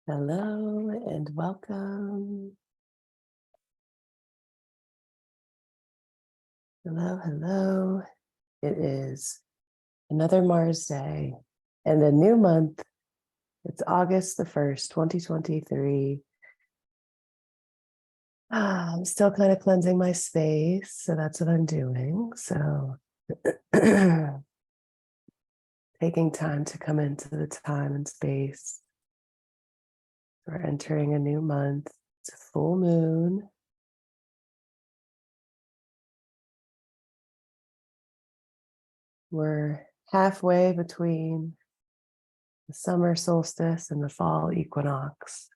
Hello and welcome. Hello. It is another Mars Day and a new month. It's August the 1st, 2023. I'm still kind of cleansing my space, so that's what I'm doing. So taking time to come into the time and space. We're entering a new month. It's a full moon. We're halfway between the summer solstice and the fall equinox.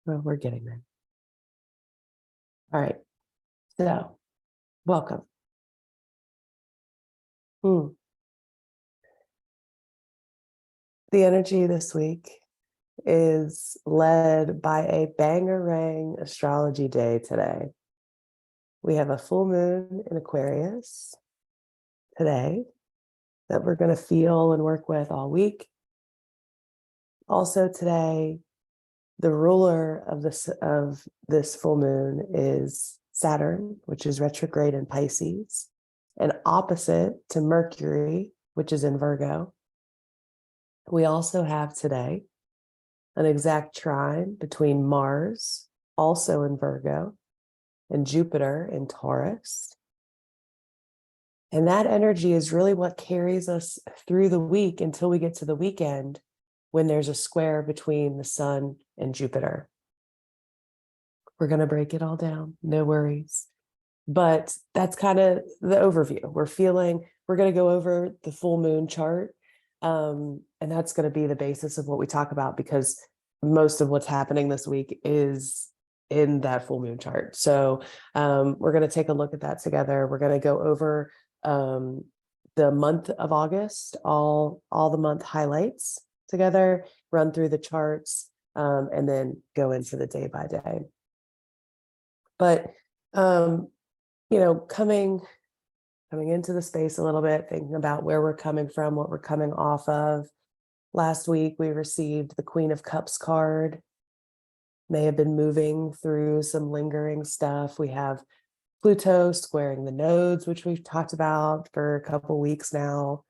Well, we're getting there. All right. So, welcome. The energy this week is led by a Bangarang astrology day today. We have a full moon in Aquarius today that we're going to feel and work with all week. Also today, the ruler of this full moon is Saturn, which is retrograde in Pisces, and opposite to Mercury, which is in Virgo. We also have today an exact trine between Mars, also in Virgo, and Jupiter in Taurus. And that energy is really what carries us through the week until we get to the weekend, when there's a square between the Sun and Jupiter. We're going to break it all down, no worries. But that's kind of the overview. We're going to go over the full moon chart. And that's going to be the basis of what we talk about, because most of what's happening this week is in that full moon chart. So we're going to take a look at that together. We're going to go over the month of August, all the month highlights together, run through the charts, and then go into the day by day. But coming into the space a little bit, thinking about where we're coming from, what we're coming off of. Last week, we received the Queen of Cups card. May have been moving through some lingering stuff. We have Pluto squaring the nodes, which we've talked about for a couple weeks now.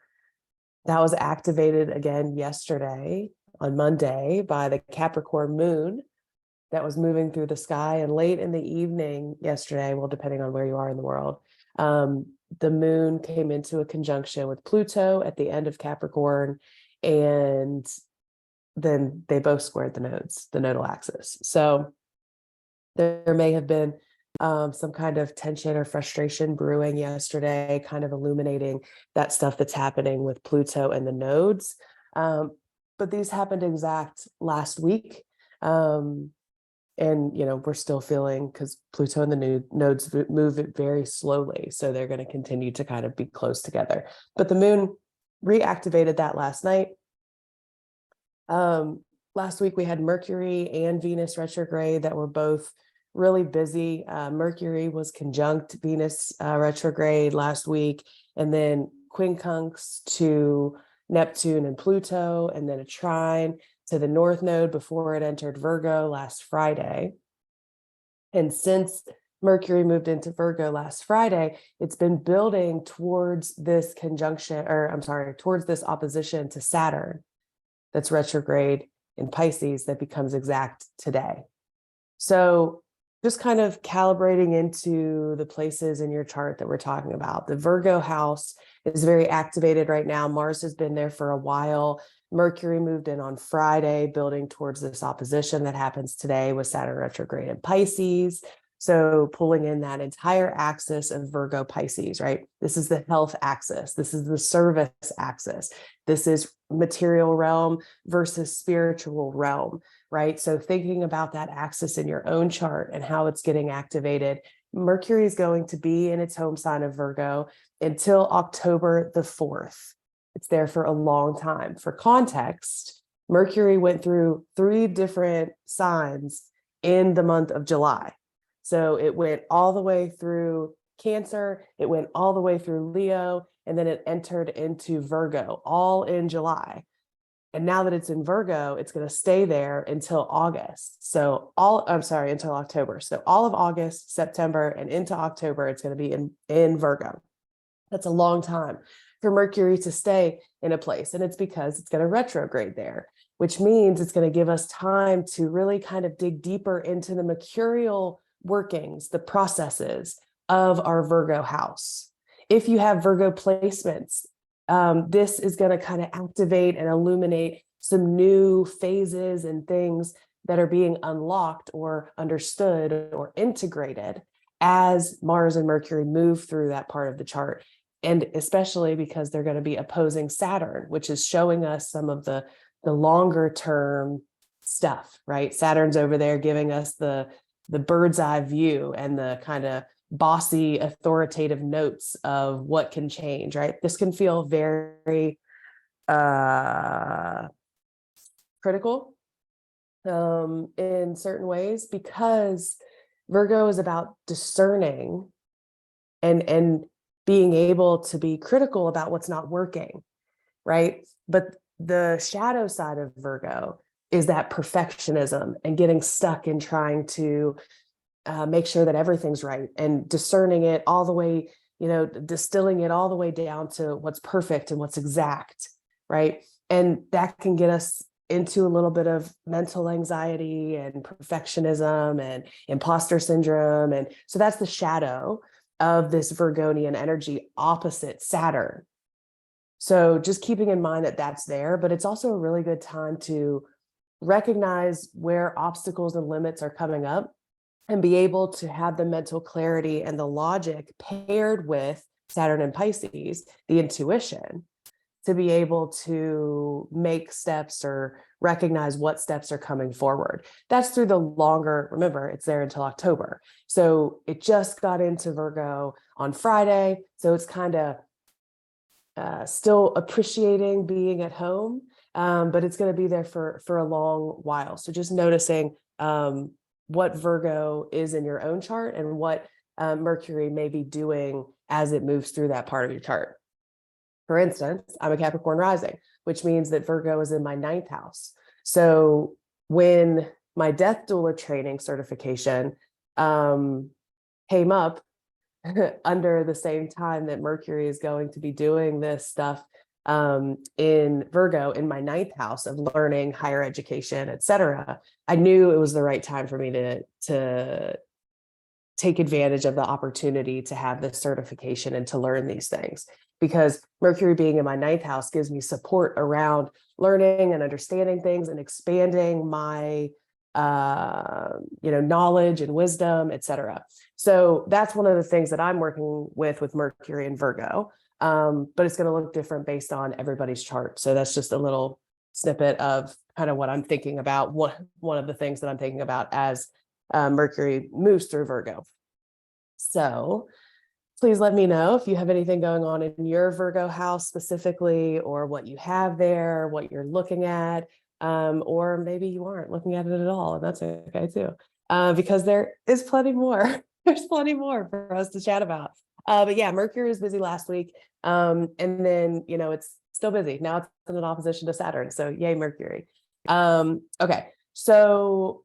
That was activated again yesterday on Monday by the Capricorn moon that was moving through the sky. And late in the evening yesterday, well, depending on where you are in the world, the moon came into a conjunction with Pluto at the end of Capricorn, and then they both squared the nodes, the nodal axis. So there may have been some kind of tension or frustration brewing yesterday, kind of illuminating that stuff that's happening with Pluto and the nodes. But these happened exact last week. And, we're still feeling, because Pluto and the nodes move it very slowly. So they're going to continue to kind of be close together. But the moon reactivated that last night. Last week, we had Mercury and Venus retrograde that were both really busy. Mercury was conjunct Venus retrograde last week, and then quincunx to Neptune and Pluto, and then a trine to the North Node before it entered Virgo last Friday. And since Mercury moved into Virgo last Friday, it's been building towards this towards this opposition to Saturn that's retrograde in Pisces that becomes exact today. So just kind of calibrating into the places in your chart that we're talking about. The Virgo house is very activated right now. Mars has been there for a while. Mercury moved in on Friday, building towards this opposition that happens today with Saturn retrograde in Pisces. So pulling in that entire axis of Virgo Pisces, right? This is the health axis. This is the service axis. This is material realm versus spiritual realm, right? So thinking about that axis in your own chart and how it's getting activated, Mercury is going to be in its home sign of Virgo until October the 4th. It's there for a long time. For context, Mercury went through 3 different signs in the month of July. So it went all the way through Cancer, it went all the way through Leo, and then it entered into Virgo, all in July. And now that it's in Virgo, it's going to stay there until August. So until October. So all of August, September, and into October, it's going to be in Virgo. That's a long time for Mercury to stay in a place. And it's because it's going to retrograde there, which means it's going to give us time to really kind of dig deeper into the mercurial workings, the processes of our Virgo house. If you have Virgo placements, this is going to kind of activate and illuminate some new phases and things that are being unlocked or understood or integrated as Mars and Mercury move through that part of the chart. And especially because they're going to be opposing Saturn, which is showing us some of the longer term stuff, right? Saturn's over there giving us the bird's eye view and the kind of bossy, authoritative notes of what can change, right? This can feel very critical in certain ways, because Virgo is about discerning and being able to be critical about what's not working, right? But the shadow side of Virgo is that perfectionism and getting stuck in trying to make sure that everything's right and discerning it all the way, distilling it all the way down to what's perfect and what's exact, right? And that can get us into a little bit of mental anxiety and perfectionism and imposter syndrome. And so that's the shadow of this Virgonian energy opposite Saturn. So just keeping in mind that that's there, but it's also a really good time to recognize where obstacles and limits are coming up and be able to have the mental clarity and the logic paired with Saturn and Pisces, the intuition, to be able to make steps or recognize what steps are coming forward. That's through the longer, remember, it's there until October. So it just got into Virgo on Friday. So it's kind of still appreciating being at home, but it's going to be there for a long while. So just noticing what Virgo is in your own chart and what Mercury may be doing as it moves through that part of your chart. For instance, I'm a Capricorn rising, which means that Virgo is in my 9th house. So when my death doula training certification came up under the same time that Mercury is going to be doing this stuff in Virgo in my 9th house of learning, higher education, etc., I knew it was the right time for me to take advantage of the opportunity to have this certification and to learn these things, because Mercury being in my 9th house gives me support around learning and understanding things and expanding my knowledge and wisdom, etc. So that's one of the things that I'm working with Mercury and Virgo. But it's going to look different based on everybody's chart. So that's just a little snippet of kind of what I'm thinking about. One of the things that I'm thinking about as Mercury moves through Virgo. So please let me know if you have anything going on in your Virgo house specifically, or what you have there, what you're looking at, or maybe you aren't looking at it at all, and that's okay too, because there is plenty more. There's plenty more for us to chat about. But yeah, Mercury was busy last week, and then it's still busy now. It's in an opposition to Saturn, so yay Mercury. Okay, so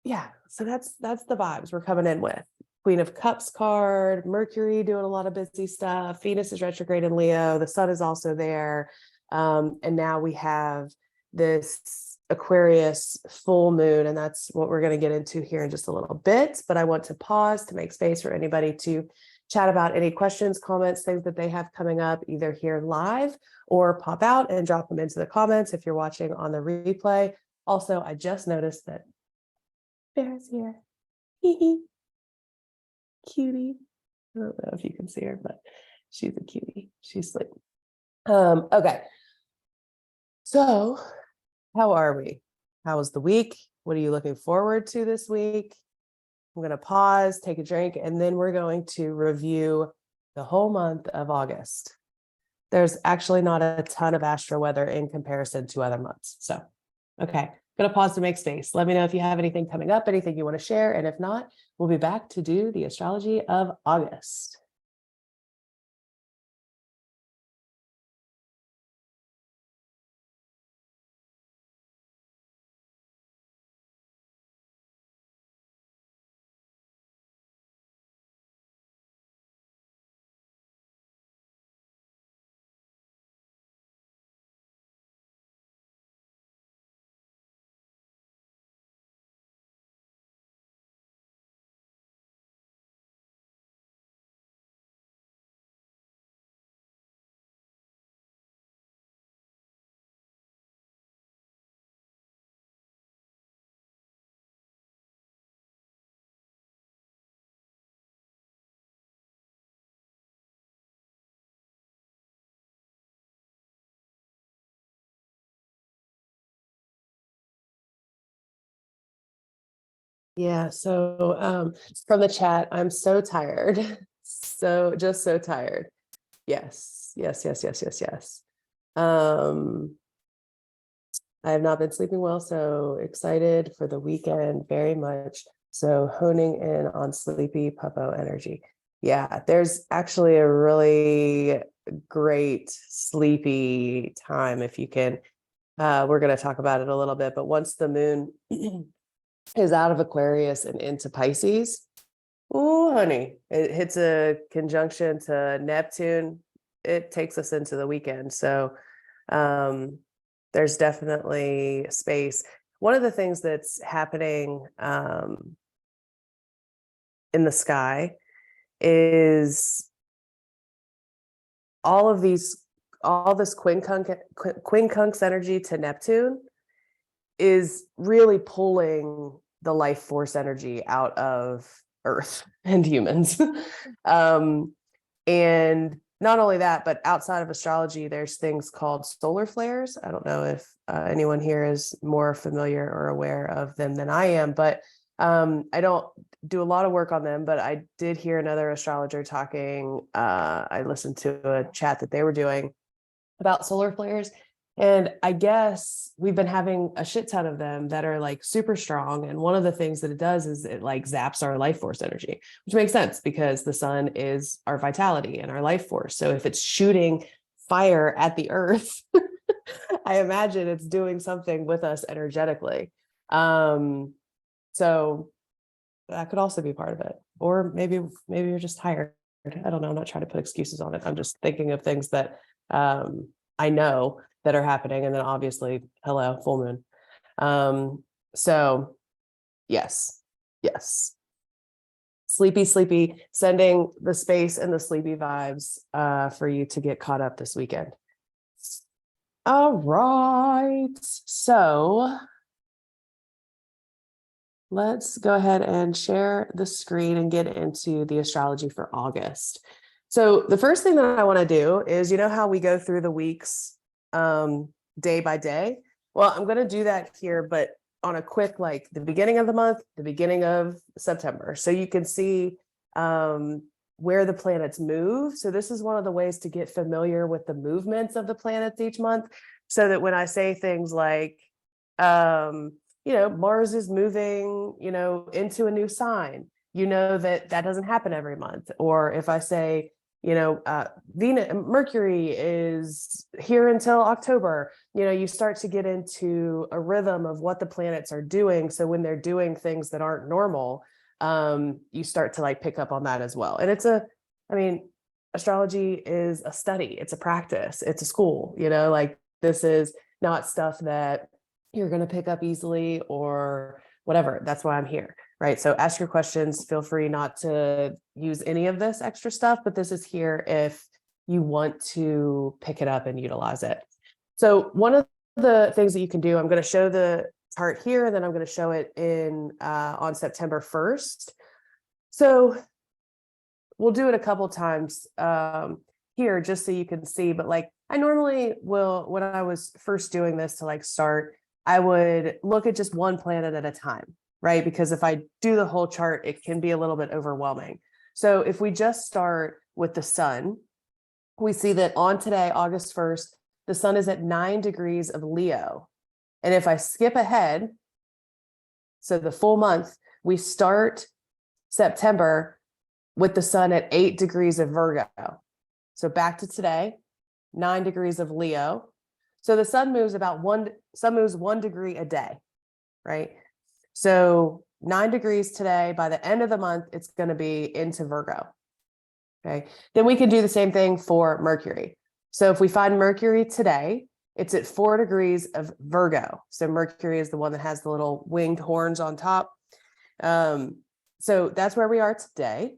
yeah, so that's the vibes we're coming in with. Queen of Cups card, Mercury doing a lot of busy stuff. Venus is retrograde in Leo. The sun is also there. And now we have this Aquarius full moon, and that's what we're going to get into here in just a little bit. But I want to pause to make space for anybody to chat about any questions, comments, things that they have coming up, either here live or pop out and drop them into the comments if you're watching on the replay. Also, I just noticed that Bear's here. Cutie. I don't know if you can see her, but she's a cutie. She's sleeping. Okay. So how are we? How was the week? What are you looking forward to this week? I'm going to pause, take a drink, and then we're going to review the whole month of August. There's actually not a ton of astro weather in comparison to other months. So, okay, Gonna pause to make space. Let me know if you have anything coming up, anything you want to share. And if not, we'll be back to do the astrology of August. Yeah, so from the chat, I'm so tired. So just so tired. Yes, yes, yes, yes, yes, yes. I have not been sleeping well, so excited for the weekend very much. So honing in on sleepy puppo energy. Yeah, there's actually a really great sleepy time if you can. We're going to talk about it a little bit, but once the moon is out of Aquarius and into Pisces, oh, honey, it hits a conjunction to Neptune. It takes us into the weekend. So, there's definitely space. One of the things that's happening in the sky is all this quincunx energy to Neptune is really pulling the life force energy out of Earth and humans. And not only that, but outside of astrology, there's things called solar flares. I don't know if anyone here is more familiar or aware of them than I am, but I don't do a lot of work on them, but I did hear another astrologer talking. I listened to a chat that they were doing about solar flares. And I guess we've been having a shit ton of them that are like super strong. And one of the things that it does is it like zaps our life force energy, which makes sense because the sun is our vitality and our life force. So if it's shooting fire at the earth, I imagine it's doing something with us energetically. So that could also be part of it. Or maybe you're just tired. I don't know. I'm not trying to put excuses on it. I'm just thinking of things that I know that are happening. And then obviously, hello, full moon. So yes, yes. Sleepy, sending the space and the sleepy vibes for you to get caught up this weekend. All right. So let's go ahead and share the screen and get into the astrology for August. So the first thing that I want to do is, you know how we go through the weeks day by day? Well, I'm going to do that here, but on a quick, like the beginning of the month, the beginning of September. So you can see where the planets move. So this is one of the ways to get familiar with the movements of the planets each month. So that when I say things like, Mars is moving, into a new sign, that doesn't happen every month. Or if I say, Venus, Mercury is here until October, you start to get into a rhythm of what the planets are doing. So when they're doing things that aren't normal, you start to like pick up on that as well. And astrology is a study, it's a practice, it's a school, like this is not stuff that you're going to pick up easily or whatever. That's why I'm here. Right. So ask your questions. Feel free not to use any of this extra stuff, but this is here if you want to pick it up and utilize it. So one of the things that you can do, I'm going to show the chart here, and then I'm going to show it on September 1st. So we'll do it a couple times here just so you can see. But like I normally will, when I was first doing this to like start, I would look at just one planet at a time, right? Because if I do the whole chart, it can be a little bit overwhelming. So if we just start with the sun, we see that on today, August 1st, the sun is at 9 degrees of Leo. And if I skip ahead, so the full month, we start September with the sun at 8 degrees of Virgo. So back to today, 9 degrees of Leo. So the sun moves moves 1 degree a day, right? So 9 degrees today, by the end of the month, it's going to be into Virgo. Okay. Then we can do the same thing for Mercury. So if we find Mercury today, it's at 4 degrees of Virgo. So Mercury is the one that has the little winged horns on top. So that's where we are today.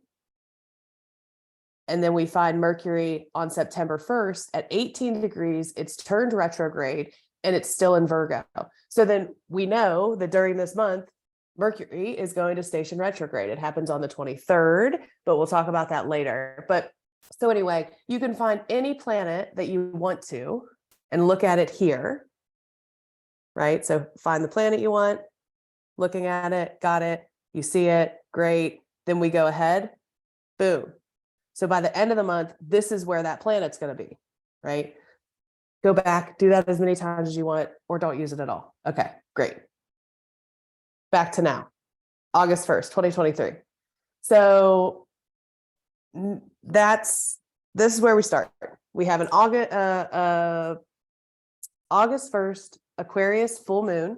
And then we find Mercury on September 1st at 18 degrees. It's turned retrograde and it's still in Virgo. So then we know that during this month, Mercury is going to station retrograde. It happens on the 23rd, but we'll talk about that later. But so anyway, you can find any planet that you want to and look at it here, right? So find the planet you want, looking at it, got it, you see it, great. Then we go ahead, boom. So by the end of the month, this is where that planet's going to be, right? Go back, do that as many times as you want, or don't use it at all. Okay, great. Back to now, August 1st, 2023. So this is where we start. We have an August 1st Aquarius full moon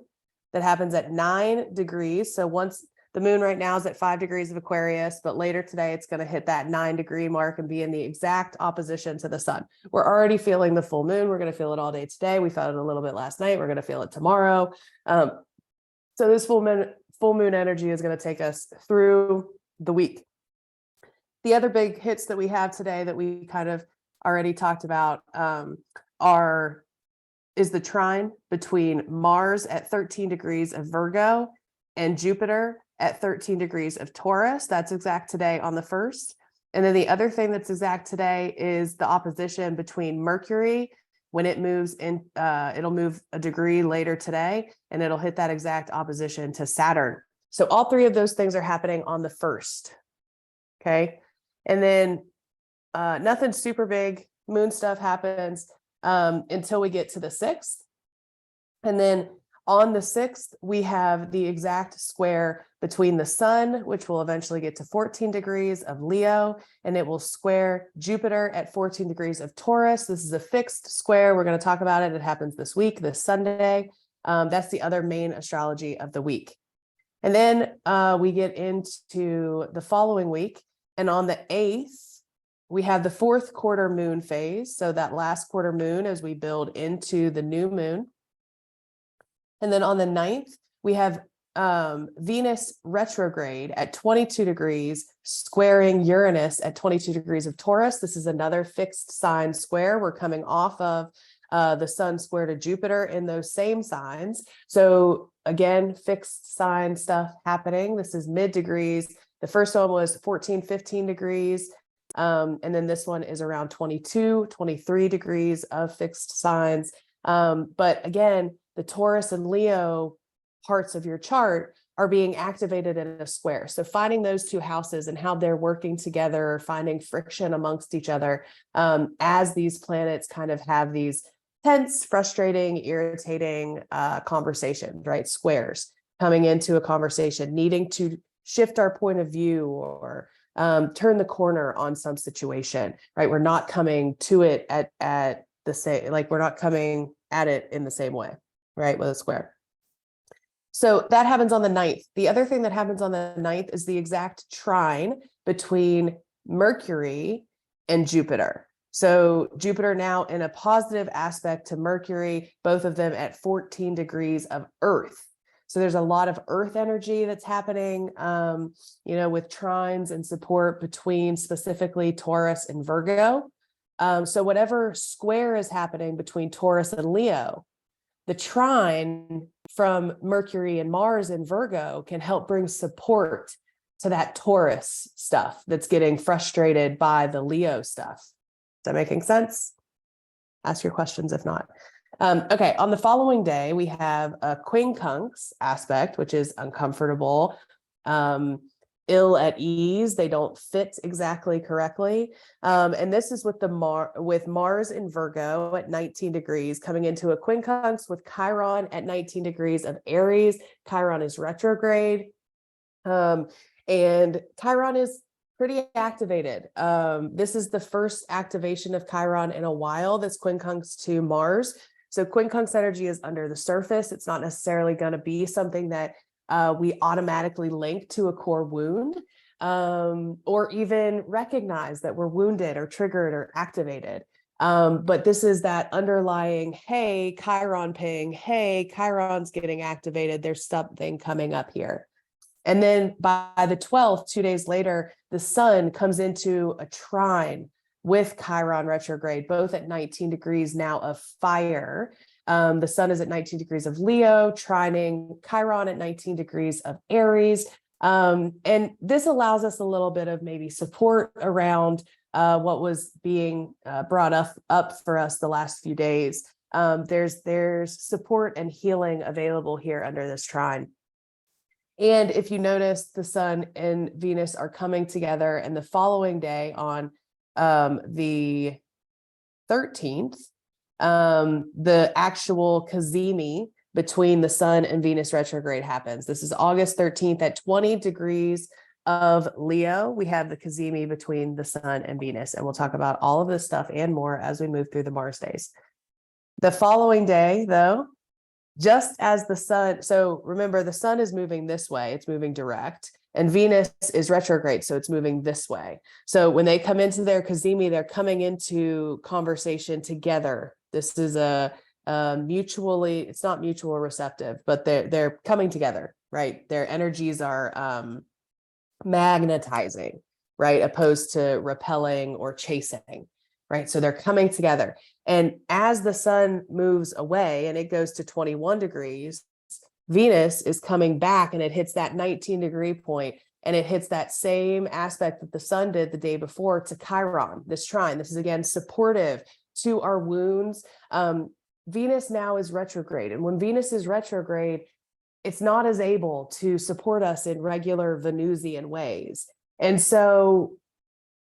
that happens at 9 degrees. So once the moon right now is at 5 degrees of Aquarius, but later today it's going to hit that 9 degree mark and be in the exact opposition to the sun. We're already feeling the full moon. We're going to feel it all day today. We felt it a little bit last night. We're going to feel it tomorrow. So this full moon energy is going to take us through the week. The other big hits that we have today that we kind of already talked about is the trine between Mars at 13 degrees of Virgo and Jupiter at 13 degrees of Taurus. That's exact today on the 1st. And then the other thing that's exact today is the opposition between Mercury. When it moves in, it'll move a degree later today, and it'll hit that exact opposition to Saturn. So all three of those things are happening on the 1st. Okay. And then nothing super big moon stuff happens until we get to the 6th. And then on the 6th, we have the exact square between the sun, which will eventually get to 14 degrees of Leo, and it will square Jupiter at 14 degrees of Taurus. This is a fixed square. We're going to talk about it. It happens this week, this Sunday. That's the other main astrology of the week. And then we get into the following week. And on the 8th, we have the 4th quarter moon phase. So that last quarter moon as we build into the new moon. And then on the 9th, we have Venus retrograde at 22 degrees, squaring Uranus at 22 degrees of Taurus. This is another fixed sign square. We're coming off of the sun square to Jupiter in those same signs. So again, fixed sign stuff happening. This is mid degrees. The first one was 14, 15 degrees. And then this one is around 22, 23 degrees of fixed signs. But again, the Taurus and Leo parts of your chart are being activated in a square. So finding those two houses and how they're working together, finding friction amongst each other as these planets kind of have these tense, frustrating, irritating conversations, right? Squares coming into a conversation, needing to shift our point of view or turn the corner on some situation, right? We're not coming to it at the same, like we're not coming at it in the same way, right? With a square. So that happens on the 9th. The other thing that happens on the 9th is the exact trine between Mercury and Jupiter. So Jupiter now in a positive aspect to Mercury, both of them at 14 degrees of Earth. So there's a lot of Earth energy that's happening, with trines and support between specifically Taurus and Virgo. So whatever square is happening between Taurus and Leo, the trine from Mercury and Mars in Virgo can help bring support to that Taurus stuff that's getting frustrated by the Leo stuff. Is that making sense? Ask your questions if not. Okay, on the following day, we have a quincunx aspect, which is uncomfortable, ill at ease. They don't fit exactly correctly. And this is with with Mars in Virgo at 19 degrees coming into a quincunx with Chiron at 19 degrees of Aries. Chiron is retrograde. And Chiron is pretty activated. This is the first activation of Chiron in a while, this quincunx to Mars. So quincunx energy is under the surface. It's not necessarily going to be something that we automatically link to a core wound, or even recognize that we're wounded or triggered or activated. But this is that underlying, hey, Chiron ping, hey, Chiron's getting activated. There's something coming up here. And then by the 12th, 2 days later, the sun comes into a trine with Chiron retrograde, both at 19 degrees now of fire. The sun is at 19 degrees of Leo, trining Chiron at 19 degrees of Aries. And this allows us a little bit of maybe support around what was being brought up for us the last few days. There's support and healing available here under this trine. And if you notice, the sun and Venus are coming together, and the following day on the 13th, the actual cazimi between the sun and Venus retrograde happens. This is August 13th at 20 degrees of Leo. We have the cazimi between the sun and Venus, and we'll talk about all of this stuff and more as we move through the Mars days. The following day, though, just as the sun, so remember, the sun is moving this way, it's moving direct, and Venus is retrograde, so it's moving this way. So when they come into their cazimi, they're coming into conversation together. This is a mutually, it's not mutual receptive, but they're coming together, right? Their energies are magnetizing, right? Opposed to repelling or chasing, right? So they're coming together. And as the sun moves away and it goes to 21 degrees, Venus is coming back and it hits that 19-degree point, and it hits that same aspect that the sun did the day before to Chiron, this trine. This is, again, supportive to our wounds. Venus now is retrograde. And when Venus is retrograde, it's not as able to support us in regular Venusian ways. And so,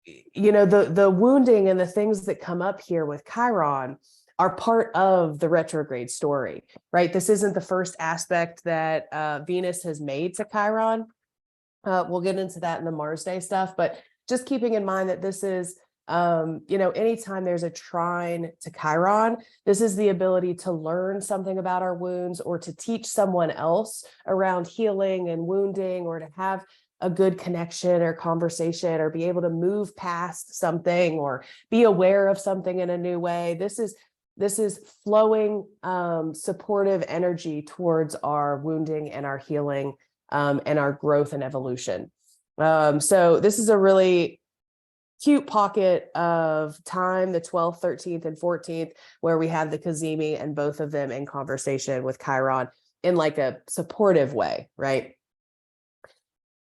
you know, the wounding and the things that come up here with Chiron are part of the retrograde story, right? This isn't the first aspect that Venus has made to Chiron. We'll get into that in the Mars Day stuff, but just keeping in mind that this is, you know, anytime there's a trine to Chiron, this is the ability to learn something about our wounds, or to teach someone else around healing and wounding, or to have a good connection or conversation, or be able to move past something or be aware of something in a new way. This is flowing, supportive energy towards our wounding and our healing, and our growth and evolution. So this is a really cute pocket of time, the 12th, 13th, and 14th, where we have the cazimi and both of them in conversation with Chiron in like a supportive way, right?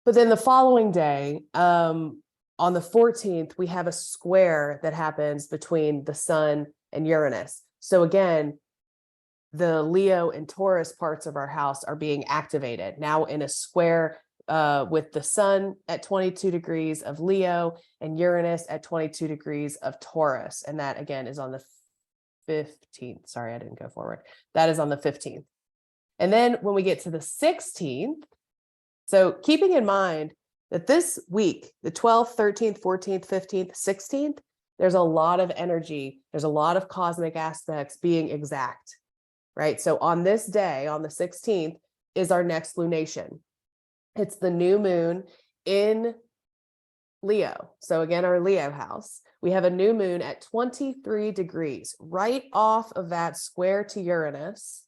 But then the following day, on the 14th, we have a square that happens between the sun and Uranus. So again, the Leo and Taurus parts of our house are being activated now in a square with the sun at 22 degrees of Leo and Uranus at 22 degrees of Taurus. And that, again, is on the 15th. Sorry, I didn't go forward. That is on the 15th. And then when we get to the 16th, so keeping in mind that this week, the 12th, 13th, 14th, 15th, 16th, there's a lot of energy. There's a lot of cosmic aspects being exact, right? So on this day, on the 16th, is our next lunation. It's the new moon in Leo. So again, our Leo house, we have a new moon at 23 degrees, right off of that square to Uranus.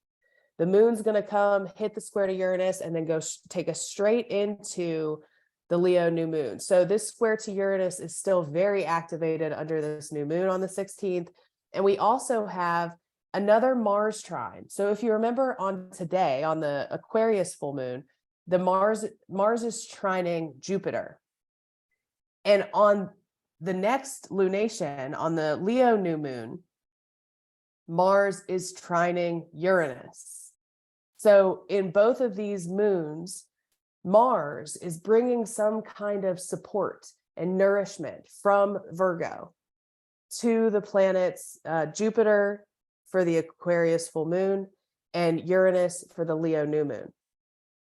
The moon's going to come, hit the square to Uranus, and then go take us straight into the Leo new moon. So this square to Uranus is still very activated under this new moon on the 16th. And we also have another Mars trine. So if you remember on today, on the Aquarius full moon, the Mars is trining Jupiter. And on the next lunation, on the Leo new moon, Mars is trining Uranus. So in both of these moons, Mars is bringing some kind of support and nourishment from Virgo to the planets Jupiter for the Aquarius full moon and Uranus for the Leo new moon.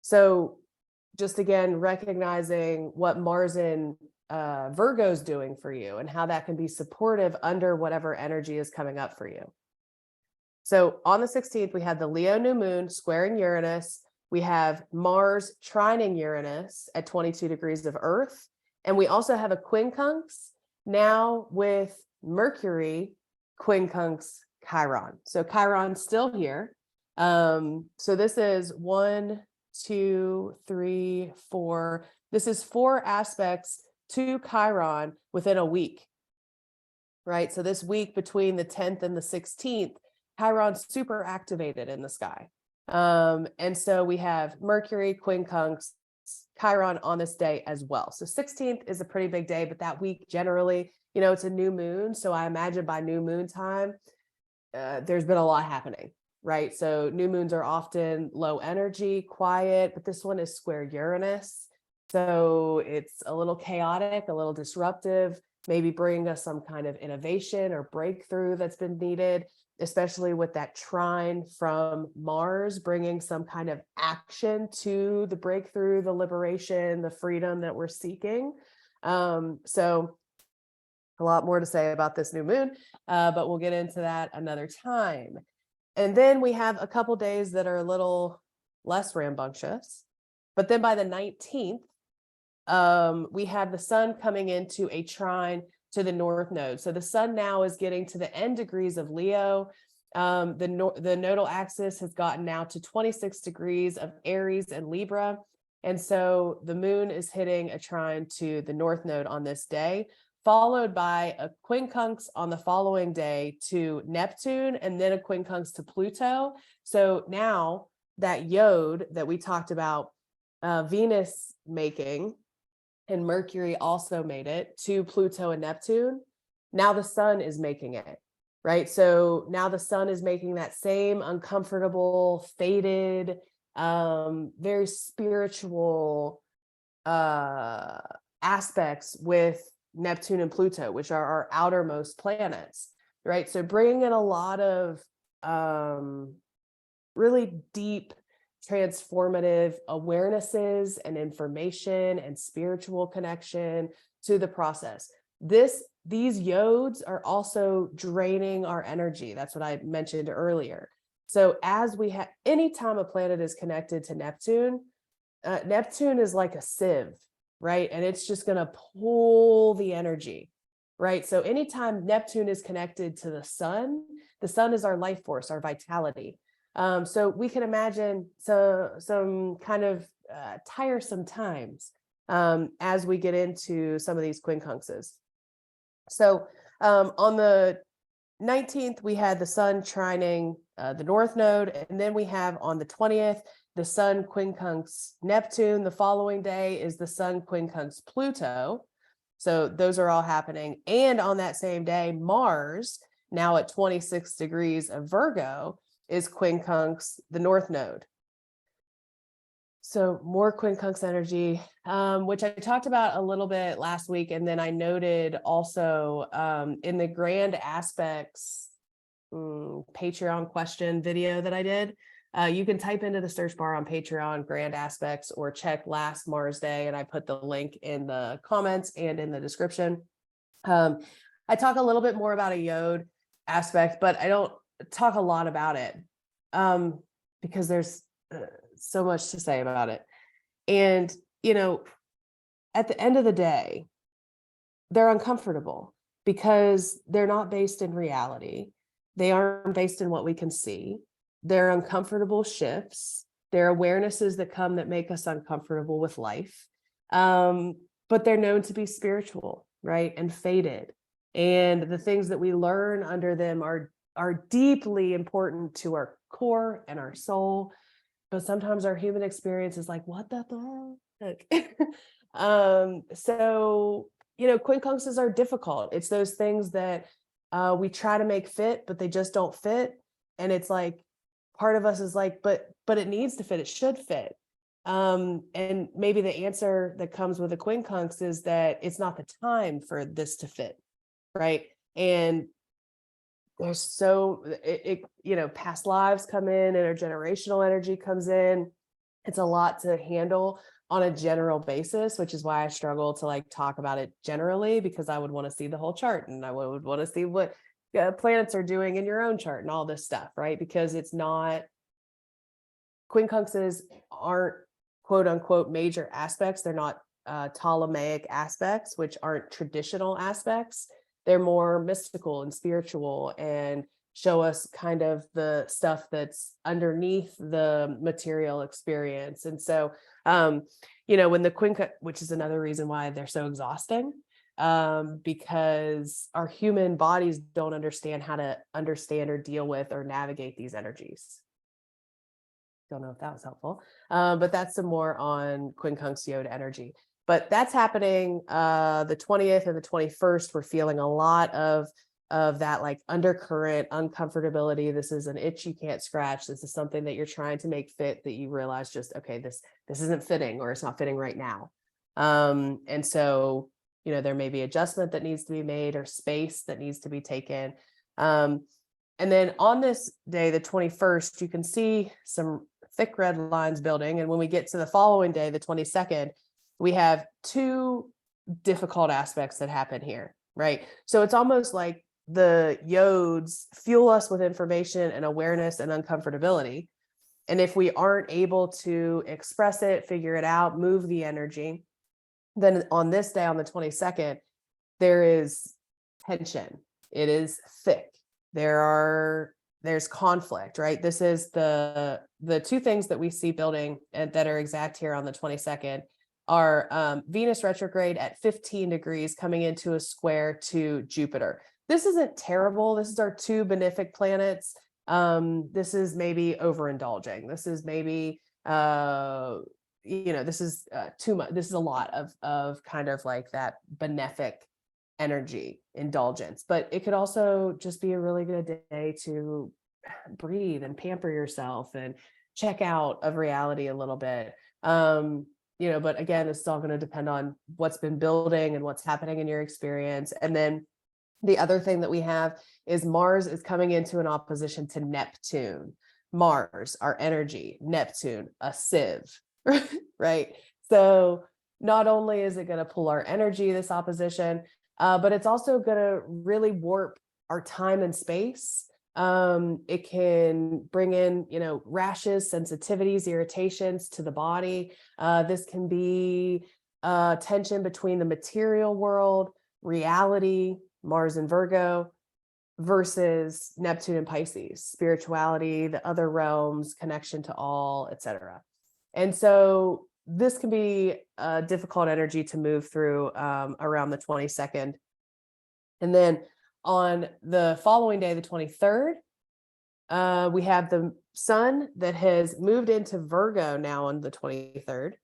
So just again, recognizing what Mars in Virgo is doing for you and how that can be supportive under whatever energy is coming up for you. So on the 16th, we had the Leo new moon squaring Uranus. We have Mars trining Uranus at 22 degrees of Earth. And we also have a quincunx now with Mercury quincunx Chiron. So Chiron's still here. So this is 1, 2, 3, 4. This is 4 aspects to Chiron within a week, right? So this week between the 10th and the 16th, Chiron's super activated in the sky. And so we have Mercury, quincunx, Chiron on this day as well. So 16th is a pretty big day, but that week generally, it's a new moon. So I imagine by new moon time, there's been a lot happening, right? So new moons are often low energy, quiet, but this one is square Uranus. So it's a little chaotic, a little disruptive, maybe bringing us some kind of innovation or breakthrough that's been needed, especially with that trine from Mars, bringing some kind of action to the breakthrough, the liberation, the freedom that we're seeking. So a lot more to say about this new moon, but we'll get into that another time. And then we have a couple days that are a little less rambunctious. But then by the 19th, we have the sun coming into a trine to the north node. So the sun now is getting to the end degrees of Leo. The nodal axis has gotten now to 26 degrees of Aries and Libra. And so the moon is hitting a trine to the north node on this day, followed by a quincunx on the following day to Neptune, and then a quincunx to Pluto. So now that yod that we talked about, Venus making, and Mercury also made it to Pluto and Neptune. Now the sun is making it, right? So now the sun is making that same uncomfortable, faded, very spiritual aspects with Neptune and Pluto, which are our outermost planets, right? So bringing in a lot of really deep, transformative awarenesses and information and spiritual connection to the process. These yods are also draining our energy. That's what I mentioned earlier. So as we have, anytime a planet is connected to Neptune, Neptune is like a sieve, right? And it's just going to pull the energy, right? So anytime Neptune is connected to the sun is our life force, our vitality. So we can imagine some kind of tiresome times as we get into some of these quincunxes. So on the 19th, we had the sun trining the north node, and then we have on the 20th, the sun quincunx Neptune. The following day is the sun quincunx Pluto. So those are all happening. And on that same day, Mars, now at 26 degrees of Virgo, is quincunx the north node. So more quincunx energy, which I talked about a little bit last week. And then I noted also in the grand aspects Patreon question video that I did, you can type into the search bar on Patreon grand aspects or check last Mars Day. And I put the link in the comments and in the description. I talk a little bit more about a yod aspect, but I don't talk a lot about it because there's so much to say about it. And, at the end of the day, they're uncomfortable because they're not based in reality. They aren't based in what we can see. They're uncomfortable shifts. They're awarenesses that come that make us uncomfortable with life. But they're known to be spiritual, right? And faded. And the things that we learn under them are deeply important to our core and our soul. But sometimes our human experience is like, what the heck? So, quincunxes are difficult. It's those things that we try to make fit, but they just don't fit. And it's like, part of us is like, but it needs to fit. It should fit. And maybe the answer that comes with a quincunx is that it's not the time for this to fit, right? And there's past lives come in, intergenerational energy comes in. It's a lot to handle on a general basis, which is why I struggle to like talk about it generally, because I would want to see the whole chart and I would want to see what planets are doing in your own chart and all this stuff, right? Because it's not, quincunxes aren't quote unquote major aspects. They're not Ptolemaic aspects, which aren't traditional aspects. They're more mystical and spiritual and show us kind of the stuff that's underneath the material experience. And so, when the quincunx, which is another reason why they're so exhausting, because our human bodies don't understand how to understand or deal with or navigate these energies. Don't know if that was helpful, but that's some more on quincunx Yoda energy. But that's happening the 20th and the 21st. We're feeling a lot of that like undercurrent uncomfortability. This is an itch you can't scratch. This is something that you're trying to make fit that you realize just, okay, this isn't fitting, or it's not fitting right now. And so, there may be adjustment that needs to be made or space that needs to be taken. And then on this day, the 21st, you can see some thick red lines building. And when we get to the following day, the 22nd, we have two difficult aspects that happen here, right? So it's almost like the yods fuel us with information and awareness and uncomfortability. And if we aren't able to express it, figure it out, move the energy, then on this day, on the 22nd, there is tension. It is thick. There's conflict, right? This is the two things that we see building and that are exact here on the 22nd are Venus retrograde at 15 degrees coming into a square to Jupiter. This isn't terrible. This is our two benefic planets. This is maybe overindulging. This is maybe this is too much. This is a lot of kind of like that benefic energy indulgence, but it could also just be a really good day to breathe and pamper yourself and check out of reality a little bit. But again, it's all going to depend on what's been building and what's happening in your experience. And then the other thing that we have is Mars is coming into an opposition to Neptune. Mars, our energy, Neptune, a sieve, right? So not only is it going to pull our energy, this opposition, but it's also going to really warp our time and space. It can bring in, rashes, sensitivities, irritations to the body. This can be tension between the material world, reality, Mars and Virgo, versus Neptune and Pisces, spirituality, the other realms, connection to all, etc. And so this can be a difficult energy to move through around the 22nd. And then on the following day, the 23rd, we have the sun that has moved into Virgo now on the 23rd.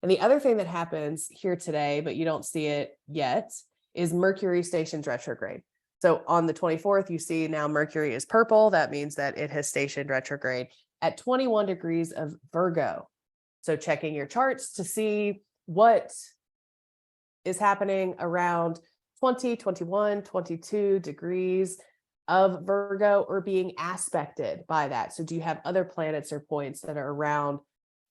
And the other thing that happens here today, but you don't see it yet, is Mercury stations retrograde. So on the 24th, you see now Mercury is purple. That means that it has stationed retrograde at 21 degrees of Virgo. So checking your charts to see what is happening around 20, 21, 22 degrees of Virgo or being aspected by that. So do you have other planets or points that are around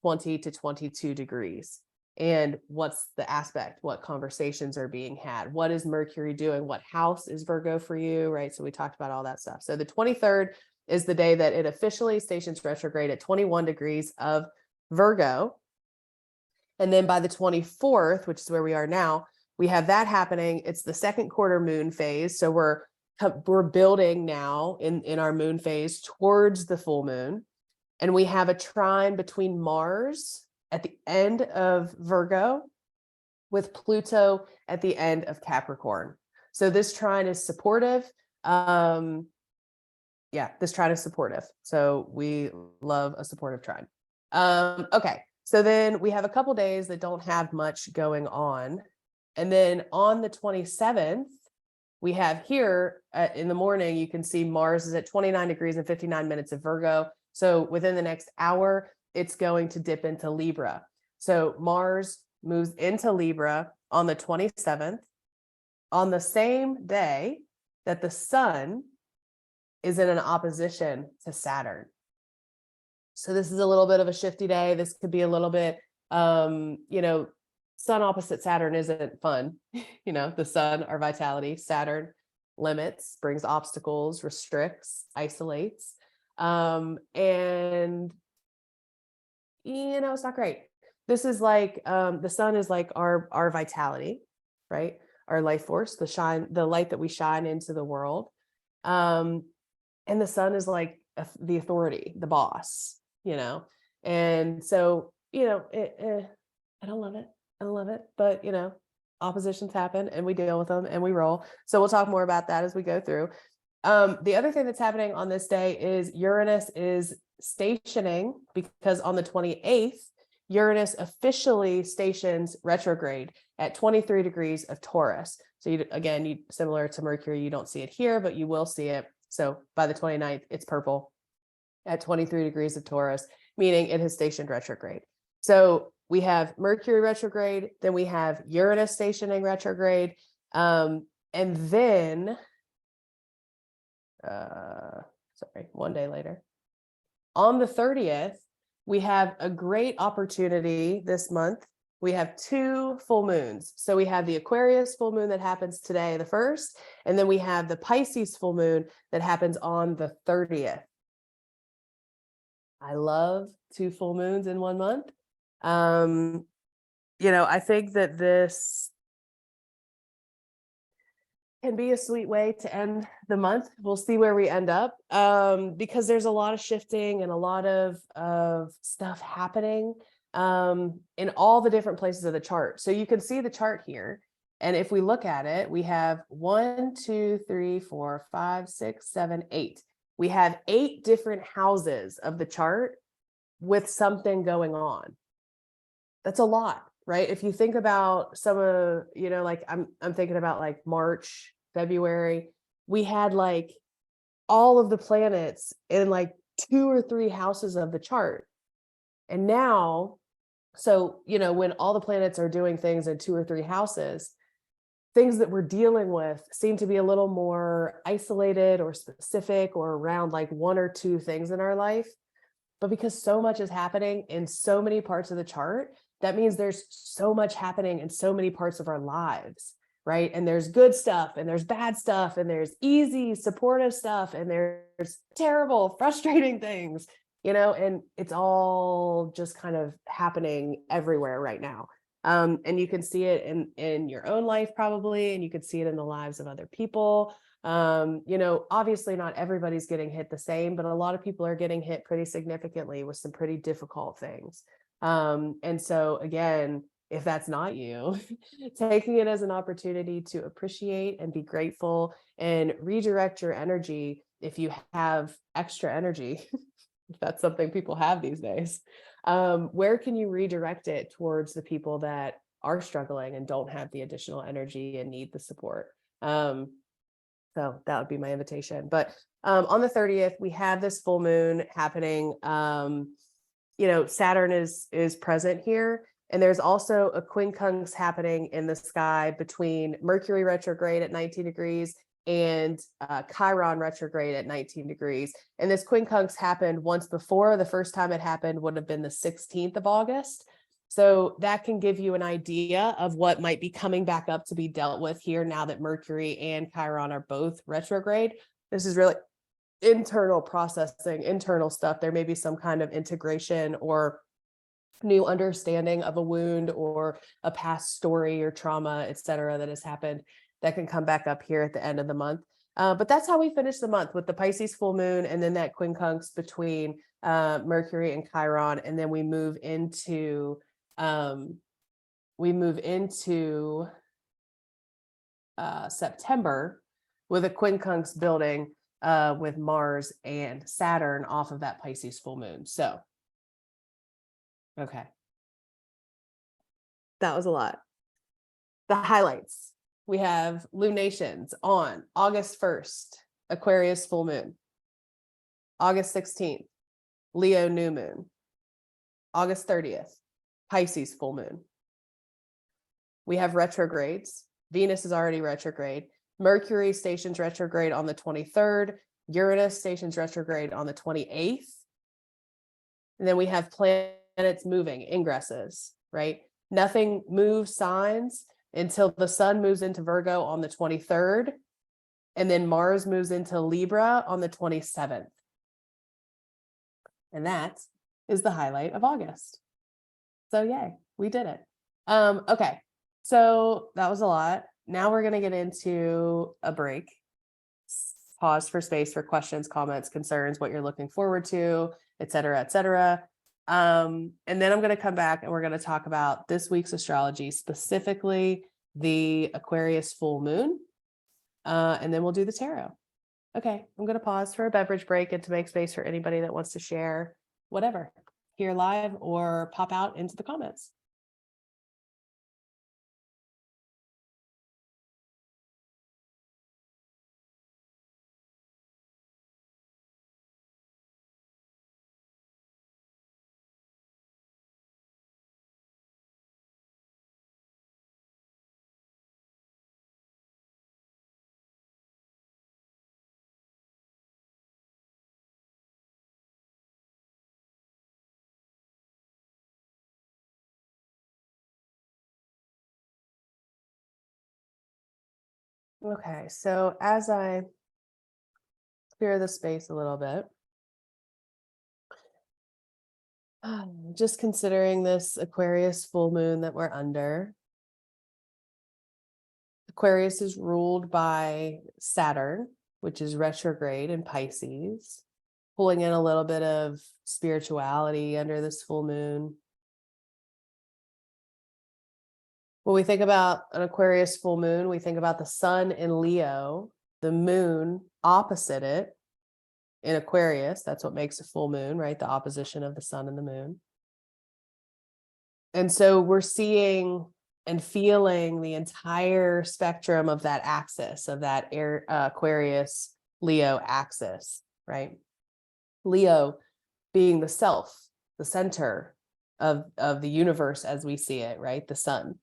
20 to 22 degrees? And what's the aspect? What conversations are being had? What is Mercury doing? What house is Virgo for you, right? So we talked about all that stuff. So the 23rd is the day that it officially stations retrograde at 21 degrees of Virgo. And then by the 24th, which is where we are now, we have that happening. It's the second quarter moon phase. So we're building now in our moon phase towards the full moon. And we have a trine between Mars at the end of Virgo with Pluto at the end of Capricorn. So this trine is supportive. This trine is supportive. So we love a supportive trine. Okay. So then we have a couple days that don't have much going on. And then on the 27th, we have here in the morning, you can see Mars is at 29 degrees and 59 minutes of Virgo. So within the next hour, it's going to dip into Libra. So Mars moves into Libra on the 27th, on the same day that the sun is in an opposition to Saturn. So this is a little bit of a shifty day. This could be a little bit, sun opposite Saturn isn't fun. The sun, our vitality, Saturn limits, brings obstacles, restricts, isolates. And it's not great. This is like, the sun is like our vitality, right? Our life force, the light that we shine into the world. And the sun is like the authority, the boss, and so, I don't love it. I don't love it, but oppositions happen and we deal with them and we roll. So we'll talk more about that as we go through. The other thing that's happening on this day is Uranus is stationing, because on the 28th, Uranus officially stations retrograde at 23 degrees of Taurus. So similar to Mercury, you don't see it here, but you will see it. So by the 29th, it's purple at 23 degrees of Taurus, meaning it has stationed retrograde. So we have Mercury retrograde, then we have Uranus stationing retrograde, and then, one day later, on the 30th, we have a great opportunity this month. We have 2 full moons. So we have the Aquarius full moon that happens today, the 1st, and then we have the Pisces full moon that happens on the 30th. I love 2 full moons in one month. I think that this can be a sweet way to end the month. We'll see where we end up, because there's a lot of shifting and a lot of stuff happening in all the different places of the chart. So you can see the chart here. And if we look at it, we have 1, 2, 3, 4, 5, 6, 7, 8. We have 8 different houses of the chart with something going on. That's a lot, right? If you think about some of, I'm thinking about like March, February, we had like all of the planets in like 2 or 3 houses of the chart. And now, so, when all the planets are doing things in 2 or 3 houses, things that we're dealing with seem to be a little more isolated or specific or around like 1 or 2 things in our life. But because so much is happening in so many parts of the chart, that means there's so much happening in so many parts of our lives, right? And there's good stuff and there's bad stuff and there's easy, supportive stuff and there's terrible, frustrating things, and it's all just kind of happening everywhere right now. And you can see it in your own life probably, and you can see it in the lives of other people. Obviously not everybody's getting hit the same, but a lot of people are getting hit pretty significantly with some pretty difficult things. And so again, if that's not you, taking it as an opportunity to appreciate and be grateful and redirect your energy if you have extra energy, if that's something people have these days, where can you redirect it towards the people that are struggling and don't have the additional energy and need the support? So that would be my invitation. But on the 30th, we have this full moon happening. Saturn is present here. And there's also a quincunx happening in the sky between Mercury retrograde at 19 degrees and Chiron retrograde at 19 degrees. And this quincunx happened once before. The first time it happened would have been the 16th of August. So that can give you an idea of what might be coming back up to be dealt with here now that Mercury and Chiron are both retrograde. This is really internal processing, internal stuff. There may be some kind of integration or new understanding of a wound or a past story or trauma, et cetera, that has happened that can come back up here at the end of the month. But that's how we finish the month, with the Pisces full moon and then that quincunx between Mercury and Chiron. And then we move into September with a quincunx building with Mars and Saturn off of that Pisces full moon. So, okay. That was a lot. The highlights. We have lunations on August 1st, Aquarius full moon. August 16th, Leo new moon. August 30th, Pisces full moon. We have retrogrades. Venus is already retrograde. Mercury stations retrograde on the 23rd. Uranus stations retrograde on the 28th. And then we have planets moving, ingresses, right? Nothing moves signs until the sun moves into Virgo on the 23rd. And then Mars moves into Libra on the 27th. And that is the highlight of August. So yay, we did it. Okay, so that was a lot. Now we're going to get into a break. Pause for space for questions, comments, concerns, what you're looking forward to, et cetera, et cetera. And then I'm going to come back and we're going to talk about this week's astrology, specifically the Aquarius full moon. And then we'll do the tarot. Okay, I'm going to pause for a beverage break and to make space for anybody that wants to share whatever here live or pop out into the comments. Okay, so as I clear the space a little bit, just considering this Aquarius full moon that we're under. Aquarius is ruled by Saturn, which is retrograde in Pisces, pulling in a little bit of spirituality under this full moon. When we think about an Aquarius full moon, we think about the sun in Leo, the moon opposite it in Aquarius. That's what makes a full moon, right? The opposition of the sun and the moon. And so we're seeing and feeling the entire spectrum of that axis, of that Aquarius Leo axis, right? Leo being the self, the center of the universe as we see it, right? The sun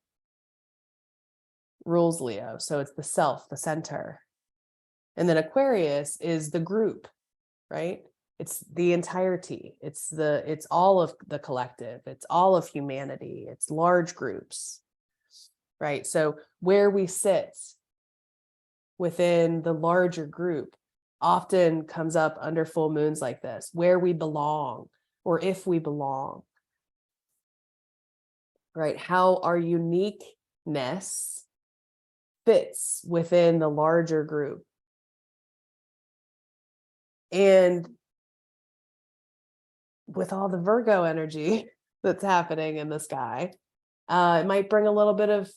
rules Leo. So it's the self, the center. And then Aquarius is the group, right? It's the entirety. It's all of the collective. It's all of humanity. It's large groups, right? So where we sit within the larger group often comes up under full moons like this, where we belong or if we belong, right? How our uniqueness fits within the larger group. And with all the Virgo energy that's happening in the sky, it might bring a little bit of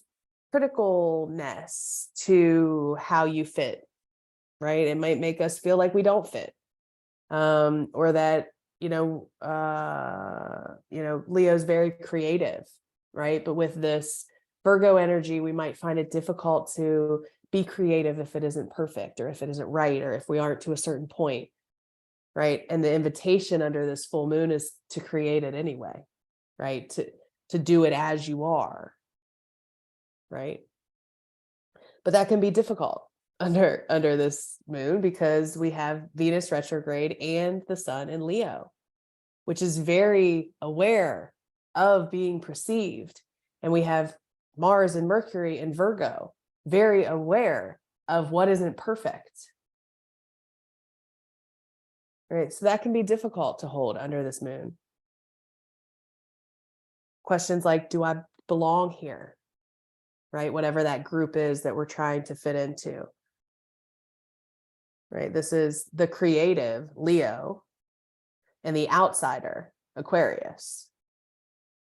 criticalness to how you fit, right? It might make us feel like we don't fit, or that, Leo's very creative, right? But with this Virgo energy, we might find it difficult to be creative if it isn't perfect, or if it isn't right, or if we aren't to a certain point, right? And the invitation under this full moon is to create it anyway, right? To do it as you are, right? But that can be difficult under this moon because we have Venus retrograde and the sun in Leo, which is very aware of being perceived. And we have Mars and Mercury in Virgo, very aware of what isn't perfect. Right, so that can be difficult to hold under this moon. Questions like, do I belong here? Right, whatever that group is that we're trying to fit into. Right, this is the creative, Leo, and the outsider, Aquarius.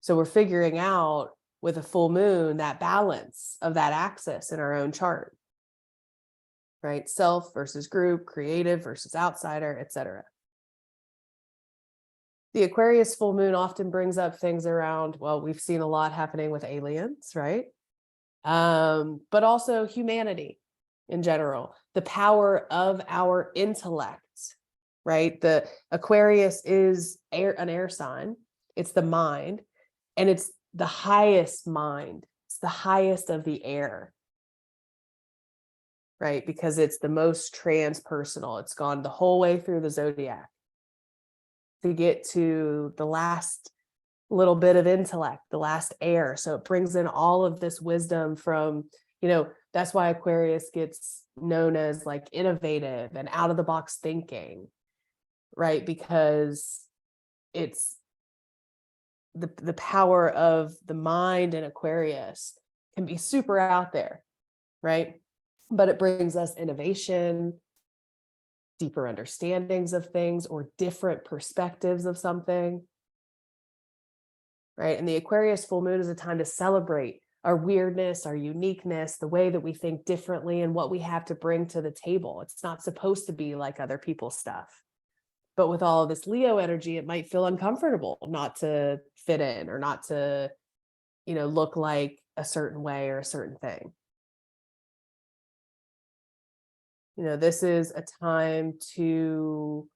So we're figuring out with a full moon that balance of that axis in our own chart. Right, self versus group, creative versus outsider, etc. The Aquarius full moon often brings up things around, well, we've seen a lot happening with aliens, right? But also humanity in general, the power of our intellect, right? The Aquarius is an air sign. It's the mind, and it's the highest mind. It's the highest of the air, right? Because it's the most transpersonal. It's gone the whole way through the zodiac to get to the last little bit of intellect, the last air. So it brings in all of this wisdom from, that's why Aquarius gets known as like innovative and out of the box thinking, right? Because it's the power of the mind in Aquarius can be super out there, right? But it brings us innovation, deeper understandings of things, or different perspectives of something, right? And the Aquarius full moon is a time to celebrate our weirdness, our uniqueness, the way that we think differently, and what we have to bring to the table. It's not supposed to be like other people's stuff. But with all of this Leo energy, it might feel uncomfortable not to fit in or not to, look like a certain way or a certain thing. This is a time to,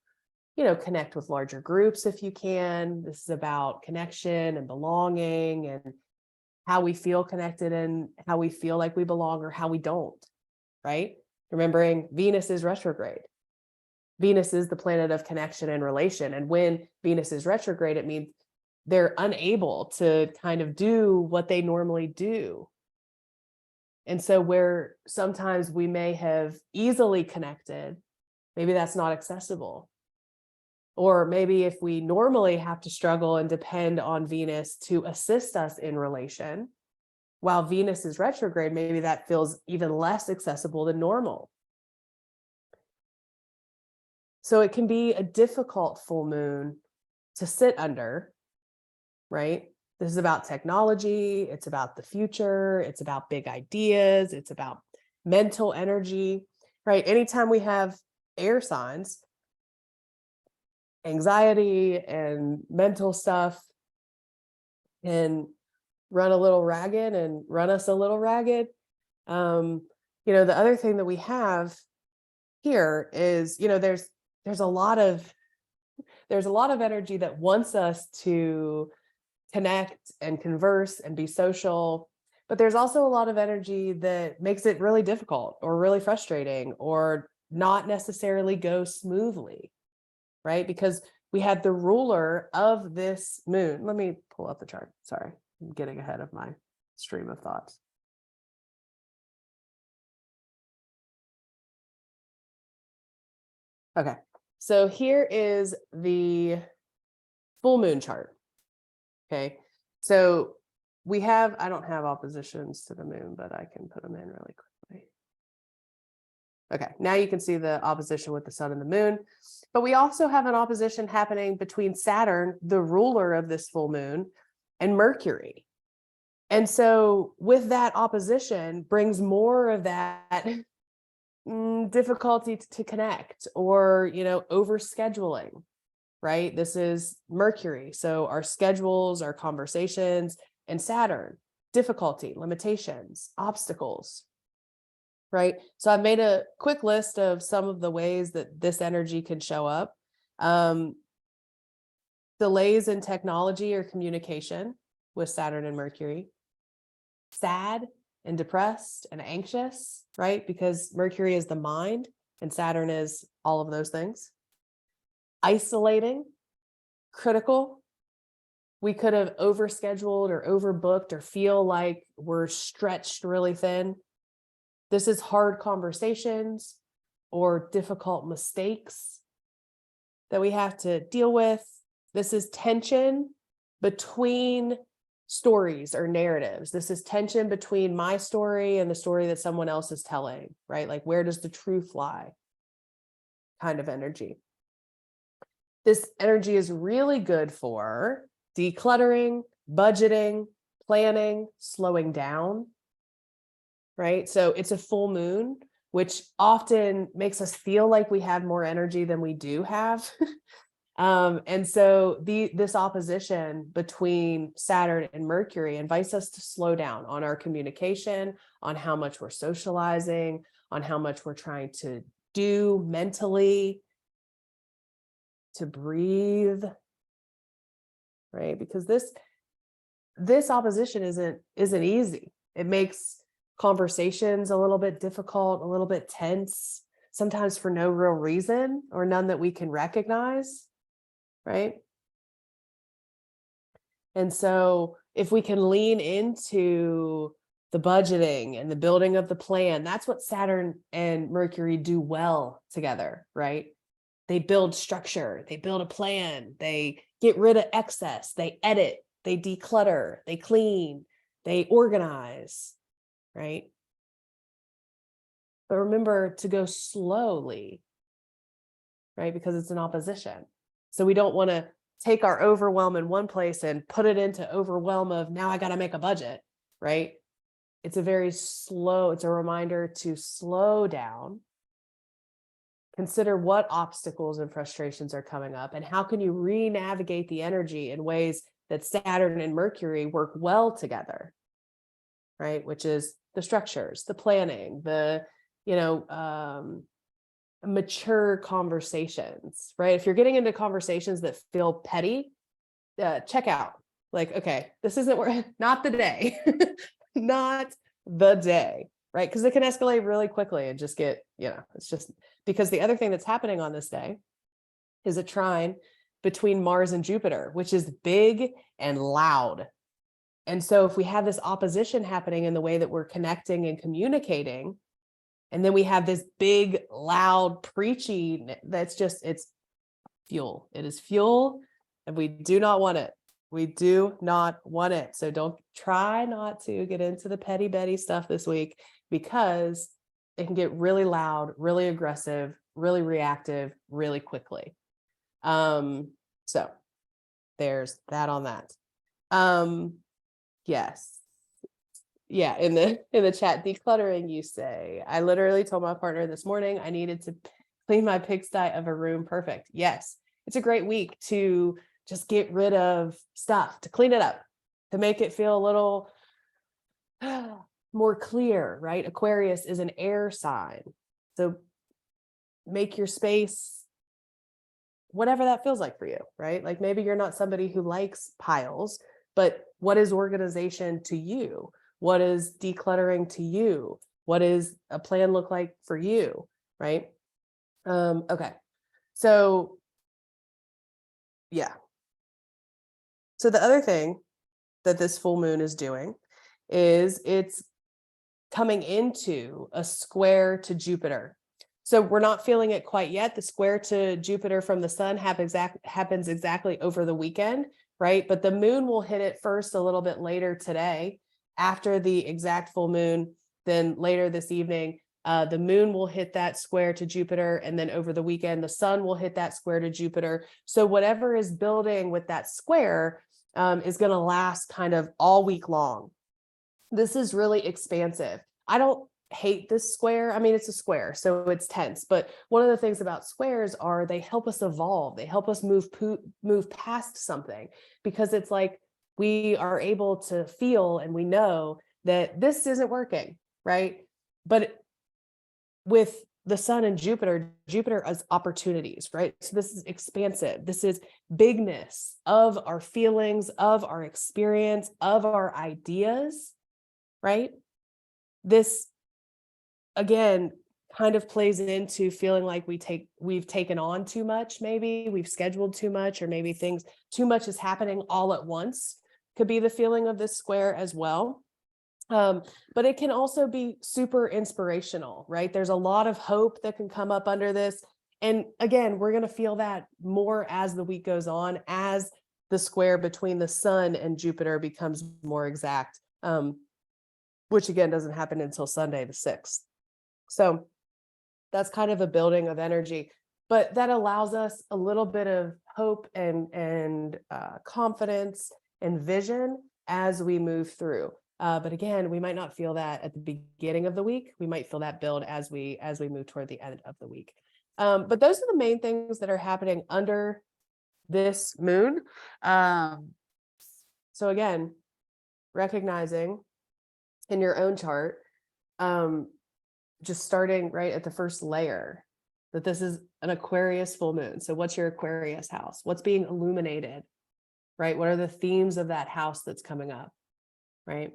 connect with larger groups if you can. This is about connection and belonging and how we feel connected and how we feel like we belong or how we don't, right? Remembering Venus is retrograde. Venus is the planet of connection and relation. And when Venus is retrograde, it means they're unable to kind of do what they normally do. And so where sometimes we may have easily connected, maybe that's not accessible. Or maybe if we normally have to struggle and depend on Venus to assist us in relation, while Venus is retrograde, maybe that feels even less accessible than normal. So it can be a difficult full moon to sit under, right? This is about technology. It's about the future. It's about big ideas. It's about mental energy, right? Anytime we have air signs, anxiety and mental stuff can run a little ragged and run us a little ragged. The other thing that we have here is, there's a lot of energy that wants us to connect and converse and be social, but there's also a lot of energy that makes it really difficult or really frustrating or not necessarily go smoothly, right? Because we had the ruler of this moon. Let me pull up the chart. Sorry, I'm getting ahead of my stream of thoughts. Okay, so here is the full moon chart. Okay, so I don't have oppositions to the moon, but I can put them in really quickly. Okay, now you can see the opposition with the sun and the moon, but we also have an opposition happening between Saturn, the ruler of this full moon, and Mercury. And so with that opposition brings more of that difficulty to connect or, over scheduling, right? This is Mercury. So our schedules, our conversations, and Saturn, difficulty, limitations, obstacles, right? So I've made a quick list of some of the ways that this energy can show up. Delays in technology or communication with Saturn and Mercury. Sad and depressed and anxious, right? Because Mercury is the mind and Saturn is all of those things. Isolating, critical. We could have overscheduled or overbooked or feel like we're stretched really thin. This is hard conversations or difficult mistakes that we have to deal with. This is tension between stories or narratives. This is tension between my story and the story that someone else is telling, right? Like, where does the truth lie? Kind of energy. This energy is really good for decluttering, budgeting, planning, slowing down, right? So it's a full moon, which often makes us feel like we have more energy than we do have. And so this opposition between Saturn and Mercury invites us to slow down on our communication, on how much we're socializing, on how much we're trying to do mentally, to breathe, right? Because this opposition isn't easy. It makes conversations a little bit difficult, a little bit tense, sometimes for no real reason or none that we can recognize, right? And so if we can lean into the budgeting and the building of the plan, that's what Saturn and Mercury do well together, right? They build structure, they build a plan, they get rid of excess, they edit, they declutter, they clean, they organize, right? But remember to go slowly, right? Because it's an opposition. So we don't want to take our overwhelm in one place and put it into overwhelm of now I got to make a budget, right? It's a very slow, it's a reminder to slow down, consider what obstacles and frustrations are coming up and how can you re-navigate the energy in ways that Saturn and Mercury work well together, right? Which is the structures, the planning, the, mature conversations, right? If you're getting into conversations that feel petty, check out. Like, okay, this isn't not the day, not the day, right? Because it can escalate really quickly and just get, it's just because the other thing that's happening on this day is a trine between Mars and Jupiter, which is big and loud. And so if we have this opposition happening in the way that we're connecting and communicating, and then we have this big, loud, preachy, it's fuel. It is fuel, and we do not want it. We do not want it. So don't try not to get into the petty Betty stuff this week because it can get really loud, really aggressive, really reactive, really quickly. So there's that on that. Yes. Yeah, in the chat, decluttering, you say, I literally told my partner this morning I needed to clean my pigsty of a room. Perfect. Yes, it's a great week to just get rid of stuff, to clean it up, to make it feel a little more clear, right? Aquarius is an air sign. So make your space whatever that feels like for you, right? Like maybe you're not somebody who likes piles, but what is organization to you? What is decluttering to you? What does a plan look like for you, right? Okay. So yeah. So the other thing that this full moon is doing is it's coming into a square to Jupiter. So we're not feeling it quite yet. The square to Jupiter from the sun happens exactly over the weekend, right? But the moon will hit it first a little bit later today after the exact full moon. Then later this evening, the moon will hit that square to Jupiter. And then over the weekend, the sun will hit that square to Jupiter. So whatever is building with that square is going to last kind of all week long. This is really expansive. I don't hate this square. I mean, it's a square, so it's tense. But one of the things about squares are they help us evolve. They help us move past something because it's like we are able to feel and we know that this isn't working, right? But with the sun and Jupiter is opportunities, right? So this is expansive. This is bigness of our feelings, of our experience, of our ideas, right? This, again, kind of plays into feeling like we've taken on too much, maybe we've scheduled too much, or maybe too much is happening all at once. Could be the feeling of this square as well. But it can also be super inspirational, right? There's a lot of hope that can come up under this. And again, we're going to feel that more as the week goes on, as the square between the sun and Jupiter becomes more exact, which again doesn't happen until Sunday, the 6th. So that's kind of a building of energy, but that allows us a little bit of hope and confidence and vision as we move through. But again, we might not feel that at the beginning of the week. We might feel that build as we move toward the end of the week. But those are the main things that are happening under this moon. So again, recognizing in your own chart, just starting right at the first layer, that this is an Aquarius full moon. So what's your Aquarius house? What's being illuminated right? What are the themes of that house that's coming up, right?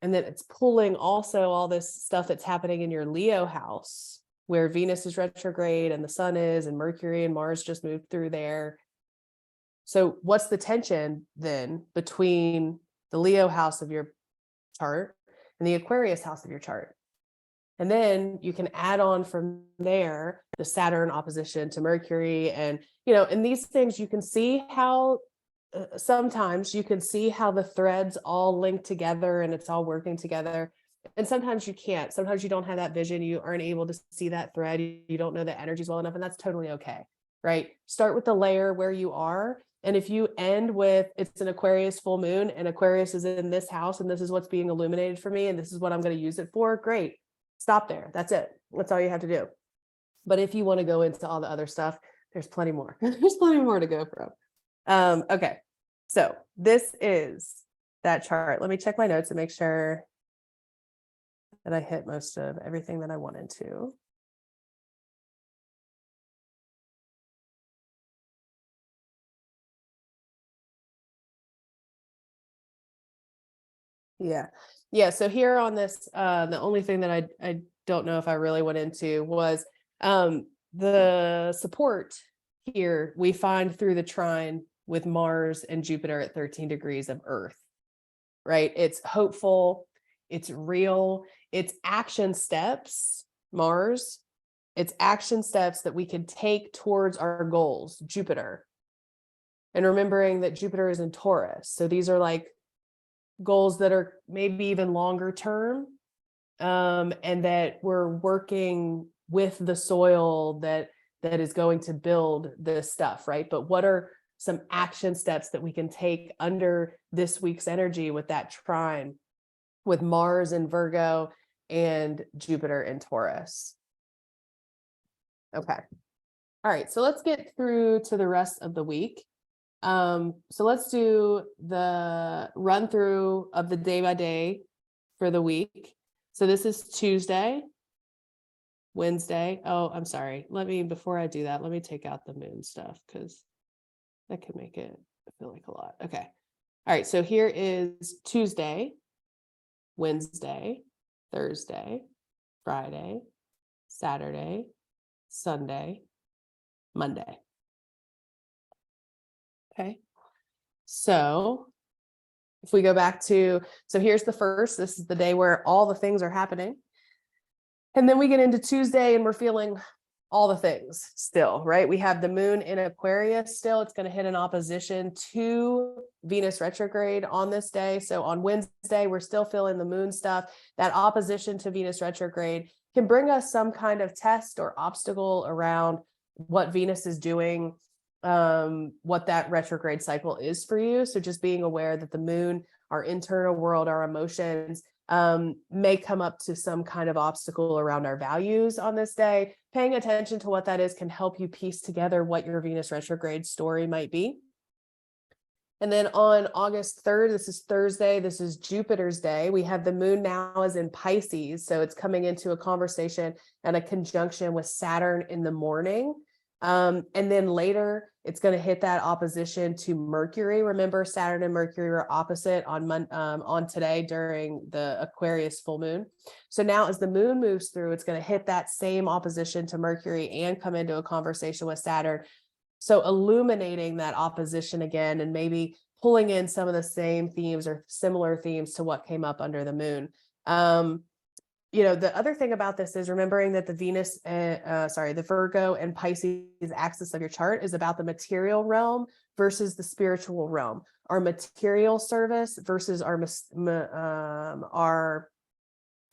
And then it's pulling also all this stuff that's happening in your Leo house, where Venus is retrograde and the sun is, and Mercury and Mars just moved through there. So what's the tension then between the Leo house of your chart and the Aquarius house of your chart? And then you can add on from there the Saturn opposition to Mercury. And, in these things, you can see how sometimes you can see how the threads all link together and it's all working together. And sometimes you can't. Sometimes you don't have that vision. You aren't able to see that thread. You don't know the energies well enough. And that's totally okay, right? Start with the layer where you are. And if you end with it's an Aquarius full moon and Aquarius is in this house and this is what's being illuminated for me and this is what I'm going to use it for, great. Stop there. That's it. That's all you have to do. But if you want to go into all the other stuff, there's plenty more. There's plenty more to go from. Okay. So this is that chart. Let me check my notes and make sure that I hit most of everything that I wanted to. Yeah. So here on this, the only thing that I don't know if I really went into was the support here we find through the trine with Mars and Jupiter at 13 degrees of Earth, right? It's hopeful, it's real, it's action steps, Mars, it's action steps that we can take towards our goals, Jupiter. And remembering that Jupiter is in Taurus. So these are like goals that are maybe even longer term, and that we're working with the soil that is going to build this stuff, right? But what are some action steps that we can take under this week's energy with that trine with Mars in Virgo and Jupiter in Taurus? Okay. All right, so let's get through to the rest of the week. So let's do the run through of the day by day for the week. So this is Tuesday, Wednesday. Oh, I'm sorry. Before I do that, let me take out the moon stuff because that could make it feel like a lot. Okay. All right. So here is Tuesday, Wednesday, Thursday, Friday, Saturday, Sunday, Monday. Okay. So if we go back to, so here's the first, this is the day where all the things are happening. And then we get into Tuesday and we're feeling all the things still, right? We have the moon in Aquarius still. It's going to hit an opposition to Venus retrograde on this day. So on Wednesday, we're still feeling the moon stuff. That opposition to Venus retrograde can bring us some kind of test or obstacle around what Venus is doing, what that retrograde cycle is for you. So just being aware that the moon, our internal world, our emotions, may come up to some kind of obstacle around our values on this day. Paying attention to what that is can help you piece together what your Venus retrograde story might be. And then on August 3rd, this is Thursday, this is Jupiter's day. We have the moon now is in Pisces. So it's coming into a conversation and a conjunction with Saturn in the morning. And then later it's going to hit that opposition to Mercury. Remember, Saturn and Mercury were opposite on today during the Aquarius full moon. So now as the moon moves through, it's going to hit that same opposition to Mercury and come into a conversation with Saturn. So illuminating that opposition again, and maybe pulling in some of the same themes or similar themes to what came up under the moon. The other thing about this is remembering that the Virgo and Pisces axis of your chart is about the material realm versus the spiritual realm, our material service versus our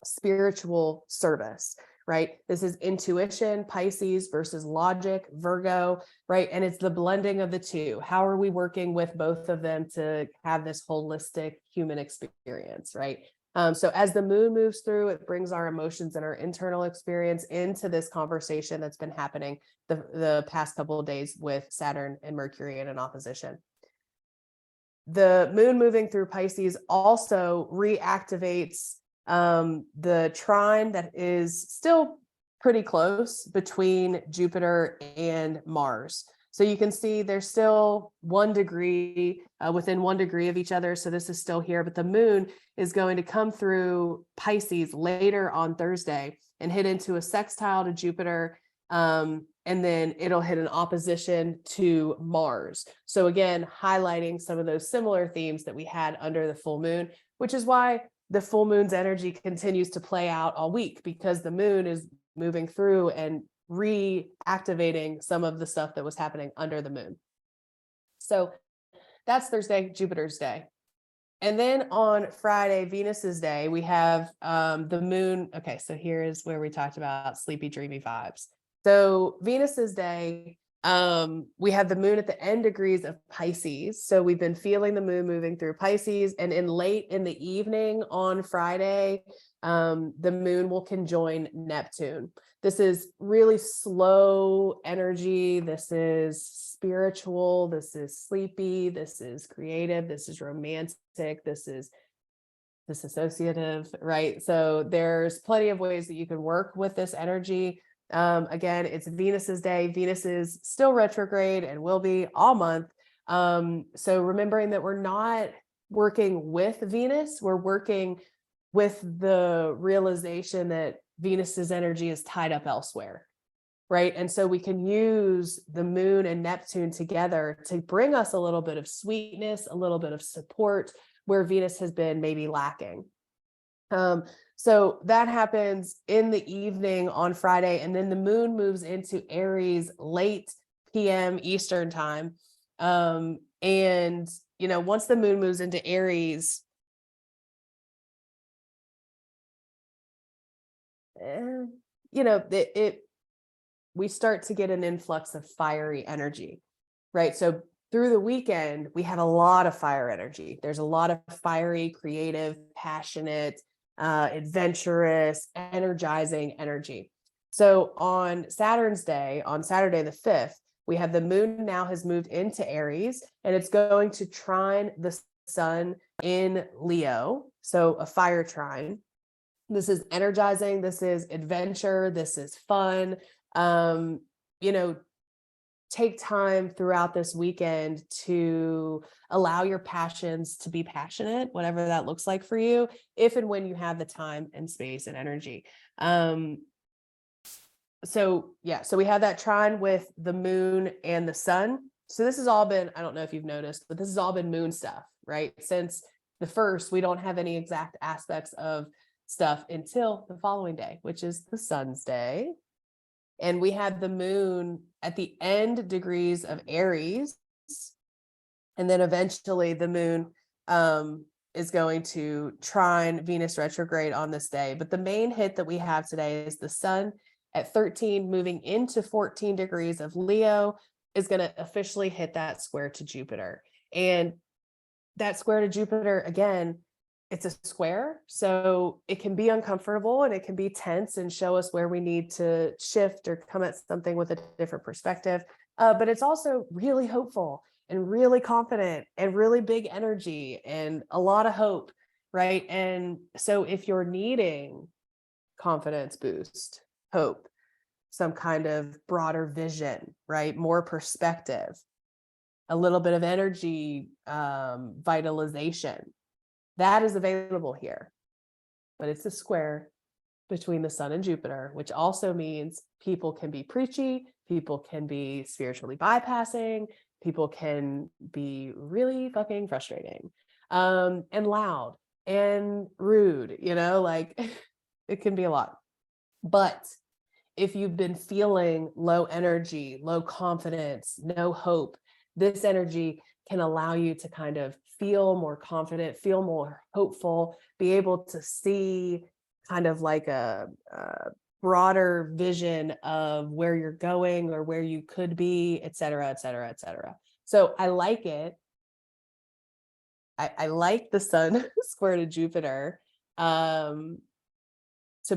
spiritual service, right? This is intuition, Pisces versus logic, Virgo, right? And it's the blending of the two. How are we working with both of them to have this holistic human experience, right? So as the moon moves through, it brings our emotions and our internal experience into this conversation that's been happening the past couple of days with Saturn and Mercury in an opposition. The moon moving through Pisces also reactivates the trine that is still pretty close between Jupiter and Mars. So you can see there's still 1 degree within 1 degree of each other. So this is still here, but the moon is going to come through Pisces later on Thursday and hit into a sextile to Jupiter. And then it'll hit an opposition to Mars. So again, highlighting some of those similar themes that we had under the full moon, which is why the full moon's energy continues to play out all week, because the moon is moving through and reactivating some of the stuff that was happening under the moon. So that's Thursday, Jupiter's day. And then on Friday, Venus's day, we have the moon. Okay, so here is where we talked about sleepy, dreamy vibes. So Venus's day, we have the moon at the end degrees of Pisces. So we've been feeling the moon moving through Pisces, and late in the evening on Friday, the moon will conjoin Neptune. This is really slow energy. This is spiritual. This is sleepy. This is creative. This is romantic. This is disassociative, right? So there's plenty of ways that you can work with this energy. Again, it's Venus's day. Venus is still retrograde and will be all month. So remembering that we're not working with Venus, we're working with the realization that Venus's energy is tied up elsewhere, right? And so we can use the moon and Neptune together to bring us a little bit of sweetness, a little bit of support where Venus has been maybe lacking. So that happens in the evening on Friday, and then the moon moves into Aries late PM Eastern time. And, once the moon moves into Aries, we start to get an influx of fiery energy, right? So through the weekend, we have a lot of fire energy. There's a lot of fiery, creative, passionate, adventurous, energizing energy. So on Saturn's day, on Saturday the 5th, we have the moon now has moved into Aries, and it's going to trine the sun in Leo. So a fire trine. This is energizing. This is adventure. This is fun. Take time throughout this weekend to allow your passions to be passionate, whatever that looks like for you, if and when you have the time and space and energy. So we have that trine with the moon and the sun. So this has all been, I don't know if you've noticed, but this has all been moon stuff, right? Since the 1st, we don't have any exact aspects of stuff until the following day, which is the sun's day. And we had the moon at the end degrees of Aries. And then eventually the moon is going to trine Venus retrograde on this day. But the main hit that we have today is the sun at 13 moving into 14 degrees of Leo is going to officially hit that square to Jupiter. And that square to Jupiter, again, it's a square, so it can be uncomfortable and it can be tense and show us where we need to shift or come at something with a different perspective. But it's also really hopeful and really confident and really big energy and a lot of hope, right? And so if you're needing confidence boost, hope, some kind of broader vision, right? More perspective, a little bit of energy, vitalization, that is available here. But it's a square between the sun and Jupiter, which also means people can be preachy, people can be spiritually bypassing, people can be really fucking frustrating, and loud and rude, it can be a lot. But if you've been feeling low energy, low confidence, no hope, this energy can allow you to kind of feel more confident, feel more hopeful, be able to see kind of like a broader vision of where you're going or where you could be, et cetera, et cetera, et cetera. So I like it. I like the sun square to Jupiter to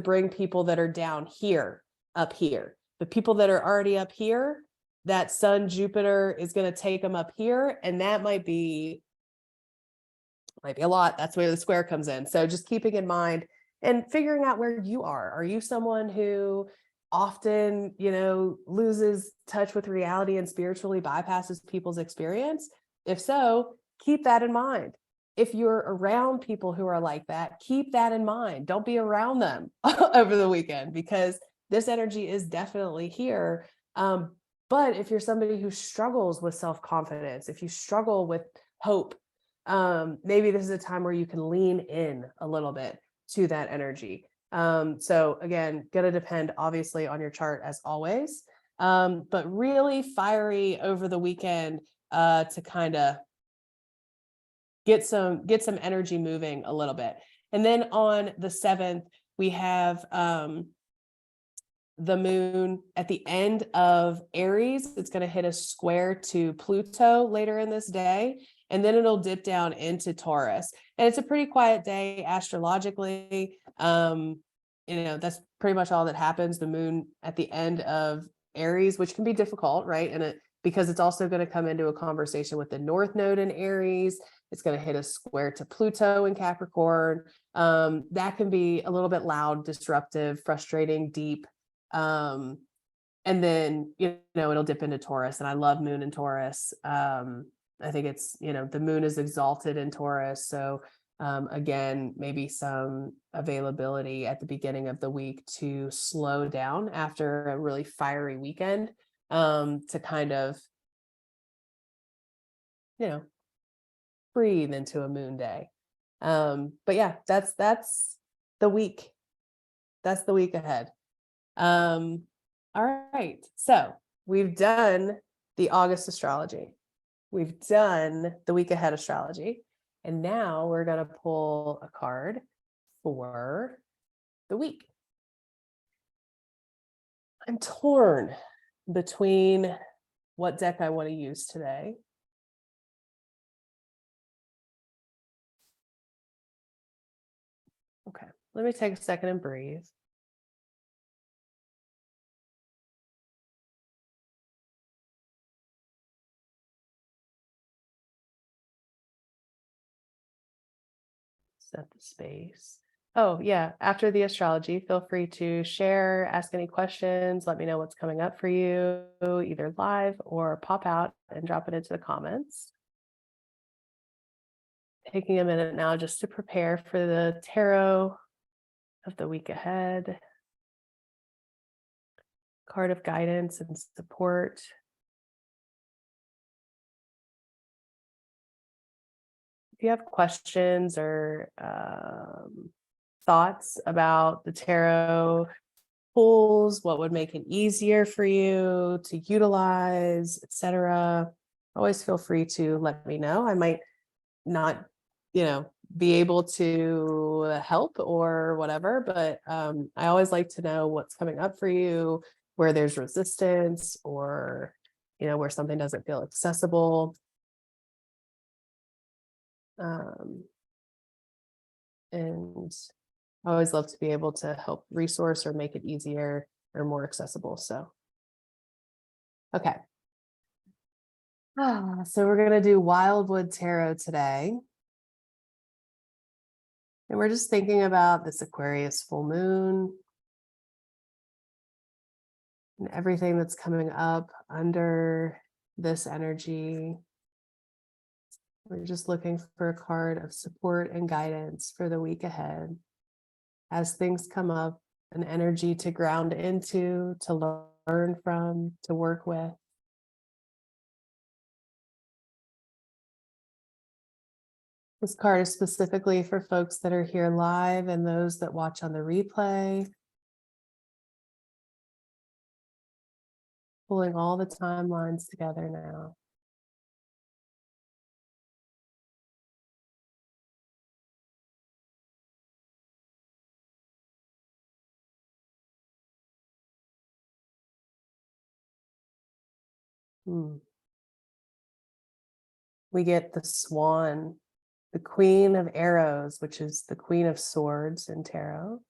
bring people that are down here up here. The people that are already up here, that sun Jupiter is going to take them up here, and that might be a lot. That's where the square comes in. So just keeping in mind and figuring out where you are. Are you someone who often, loses touch with reality and spiritually bypasses people's experience? If so, keep that in mind. If you're around people who are like that, keep that in mind. Don't be around them over the weekend because this energy is definitely here. But if you're somebody who struggles with self-confidence, if you struggle with hope, maybe this is a time where you can lean in a little bit to that energy. So again, going to depend obviously on your chart as always, but really fiery over the weekend to kind of get some energy moving a little bit. And then on the 7th, we have the moon at the end of Aries. It's going to hit a square to Pluto later in this day, and then it'll dip down into Taurus. And it's a pretty quiet day astrologically. That's pretty much all that happens. The moon at the end of Aries, which can be difficult, right? And because it's also going to come into a conversation with the North Node in Aries. It's going to hit a square to Pluto in Capricorn. That can be a little bit loud, disruptive, frustrating, deep. And then, it'll dip into Taurus, and I love moon in Taurus. I think it's, the moon is exalted in Taurus. So, again, maybe some availability at the beginning of the week to slow down after a really fiery weekend, to kind of, breathe into a moon day. But yeah, that's the week. That's the week ahead. All right. So we've done the August astrology. We've done the week ahead astrology. And now we're going to pull a card for the week. I'm torn between what deck I want to use today. Okay, let me take a second and breathe. Set the space. Oh, yeah. After the astrology, feel free to share, ask any questions, let me know what's coming up for you, either live or pop out and drop it into the comments. Taking a minute now just to prepare for the tarot of the week ahead. Card of guidance and support. If you have questions or thoughts about the tarot pulls, what would make it easier for you to utilize, etc., always feel free to let me know. I might not, be able to help or whatever, but I always like to know what's coming up for you, where there's resistance, or where something doesn't feel accessible. And I always love to be able to help resource or make it easier or more accessible. So, okay. So we're going to do Wildwood Tarot today. And we're just thinking about this Aquarius full moon and everything that's coming up under this energy. We're just looking for a card of support and guidance for the week ahead. As things come up, an energy to ground into, to learn from, to work with. This card is specifically for folks that are here live and those that watch on the replay. Pulling all the timelines together now. We get the Swan, the Queen of Arrows, which is the Queen of Swords in tarot.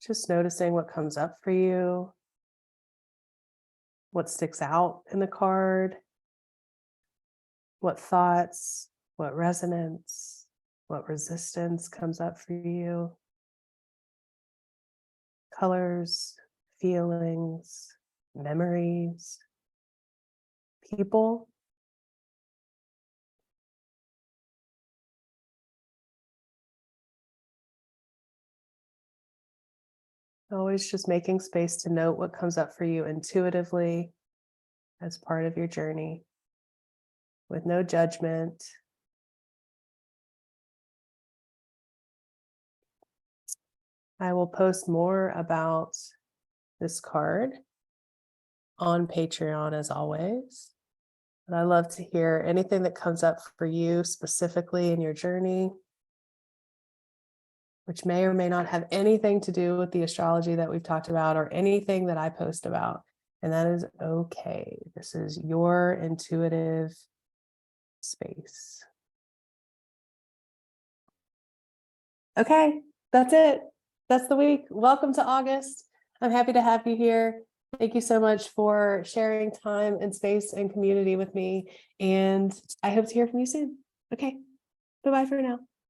Just noticing what comes up for you, what sticks out in the card, what thoughts, what resonance, what resistance comes up for you. colors, feelings, memories, people. Always just making space to note what comes up for you intuitively as part of your journey with no judgment. I will post more about this card on Patreon as always. And I love to hear anything that comes up for you specifically in your journey, which may or may not have anything to do with the astrology that we've talked about or anything that I post about. And that is okay. This is your intuitive space. Okay, that's it. That's the week. Welcome to August. I'm happy to have you here. Thank you so much for sharing time and space and community with me. And I hope to hear from you soon. Okay, bye-bye for now.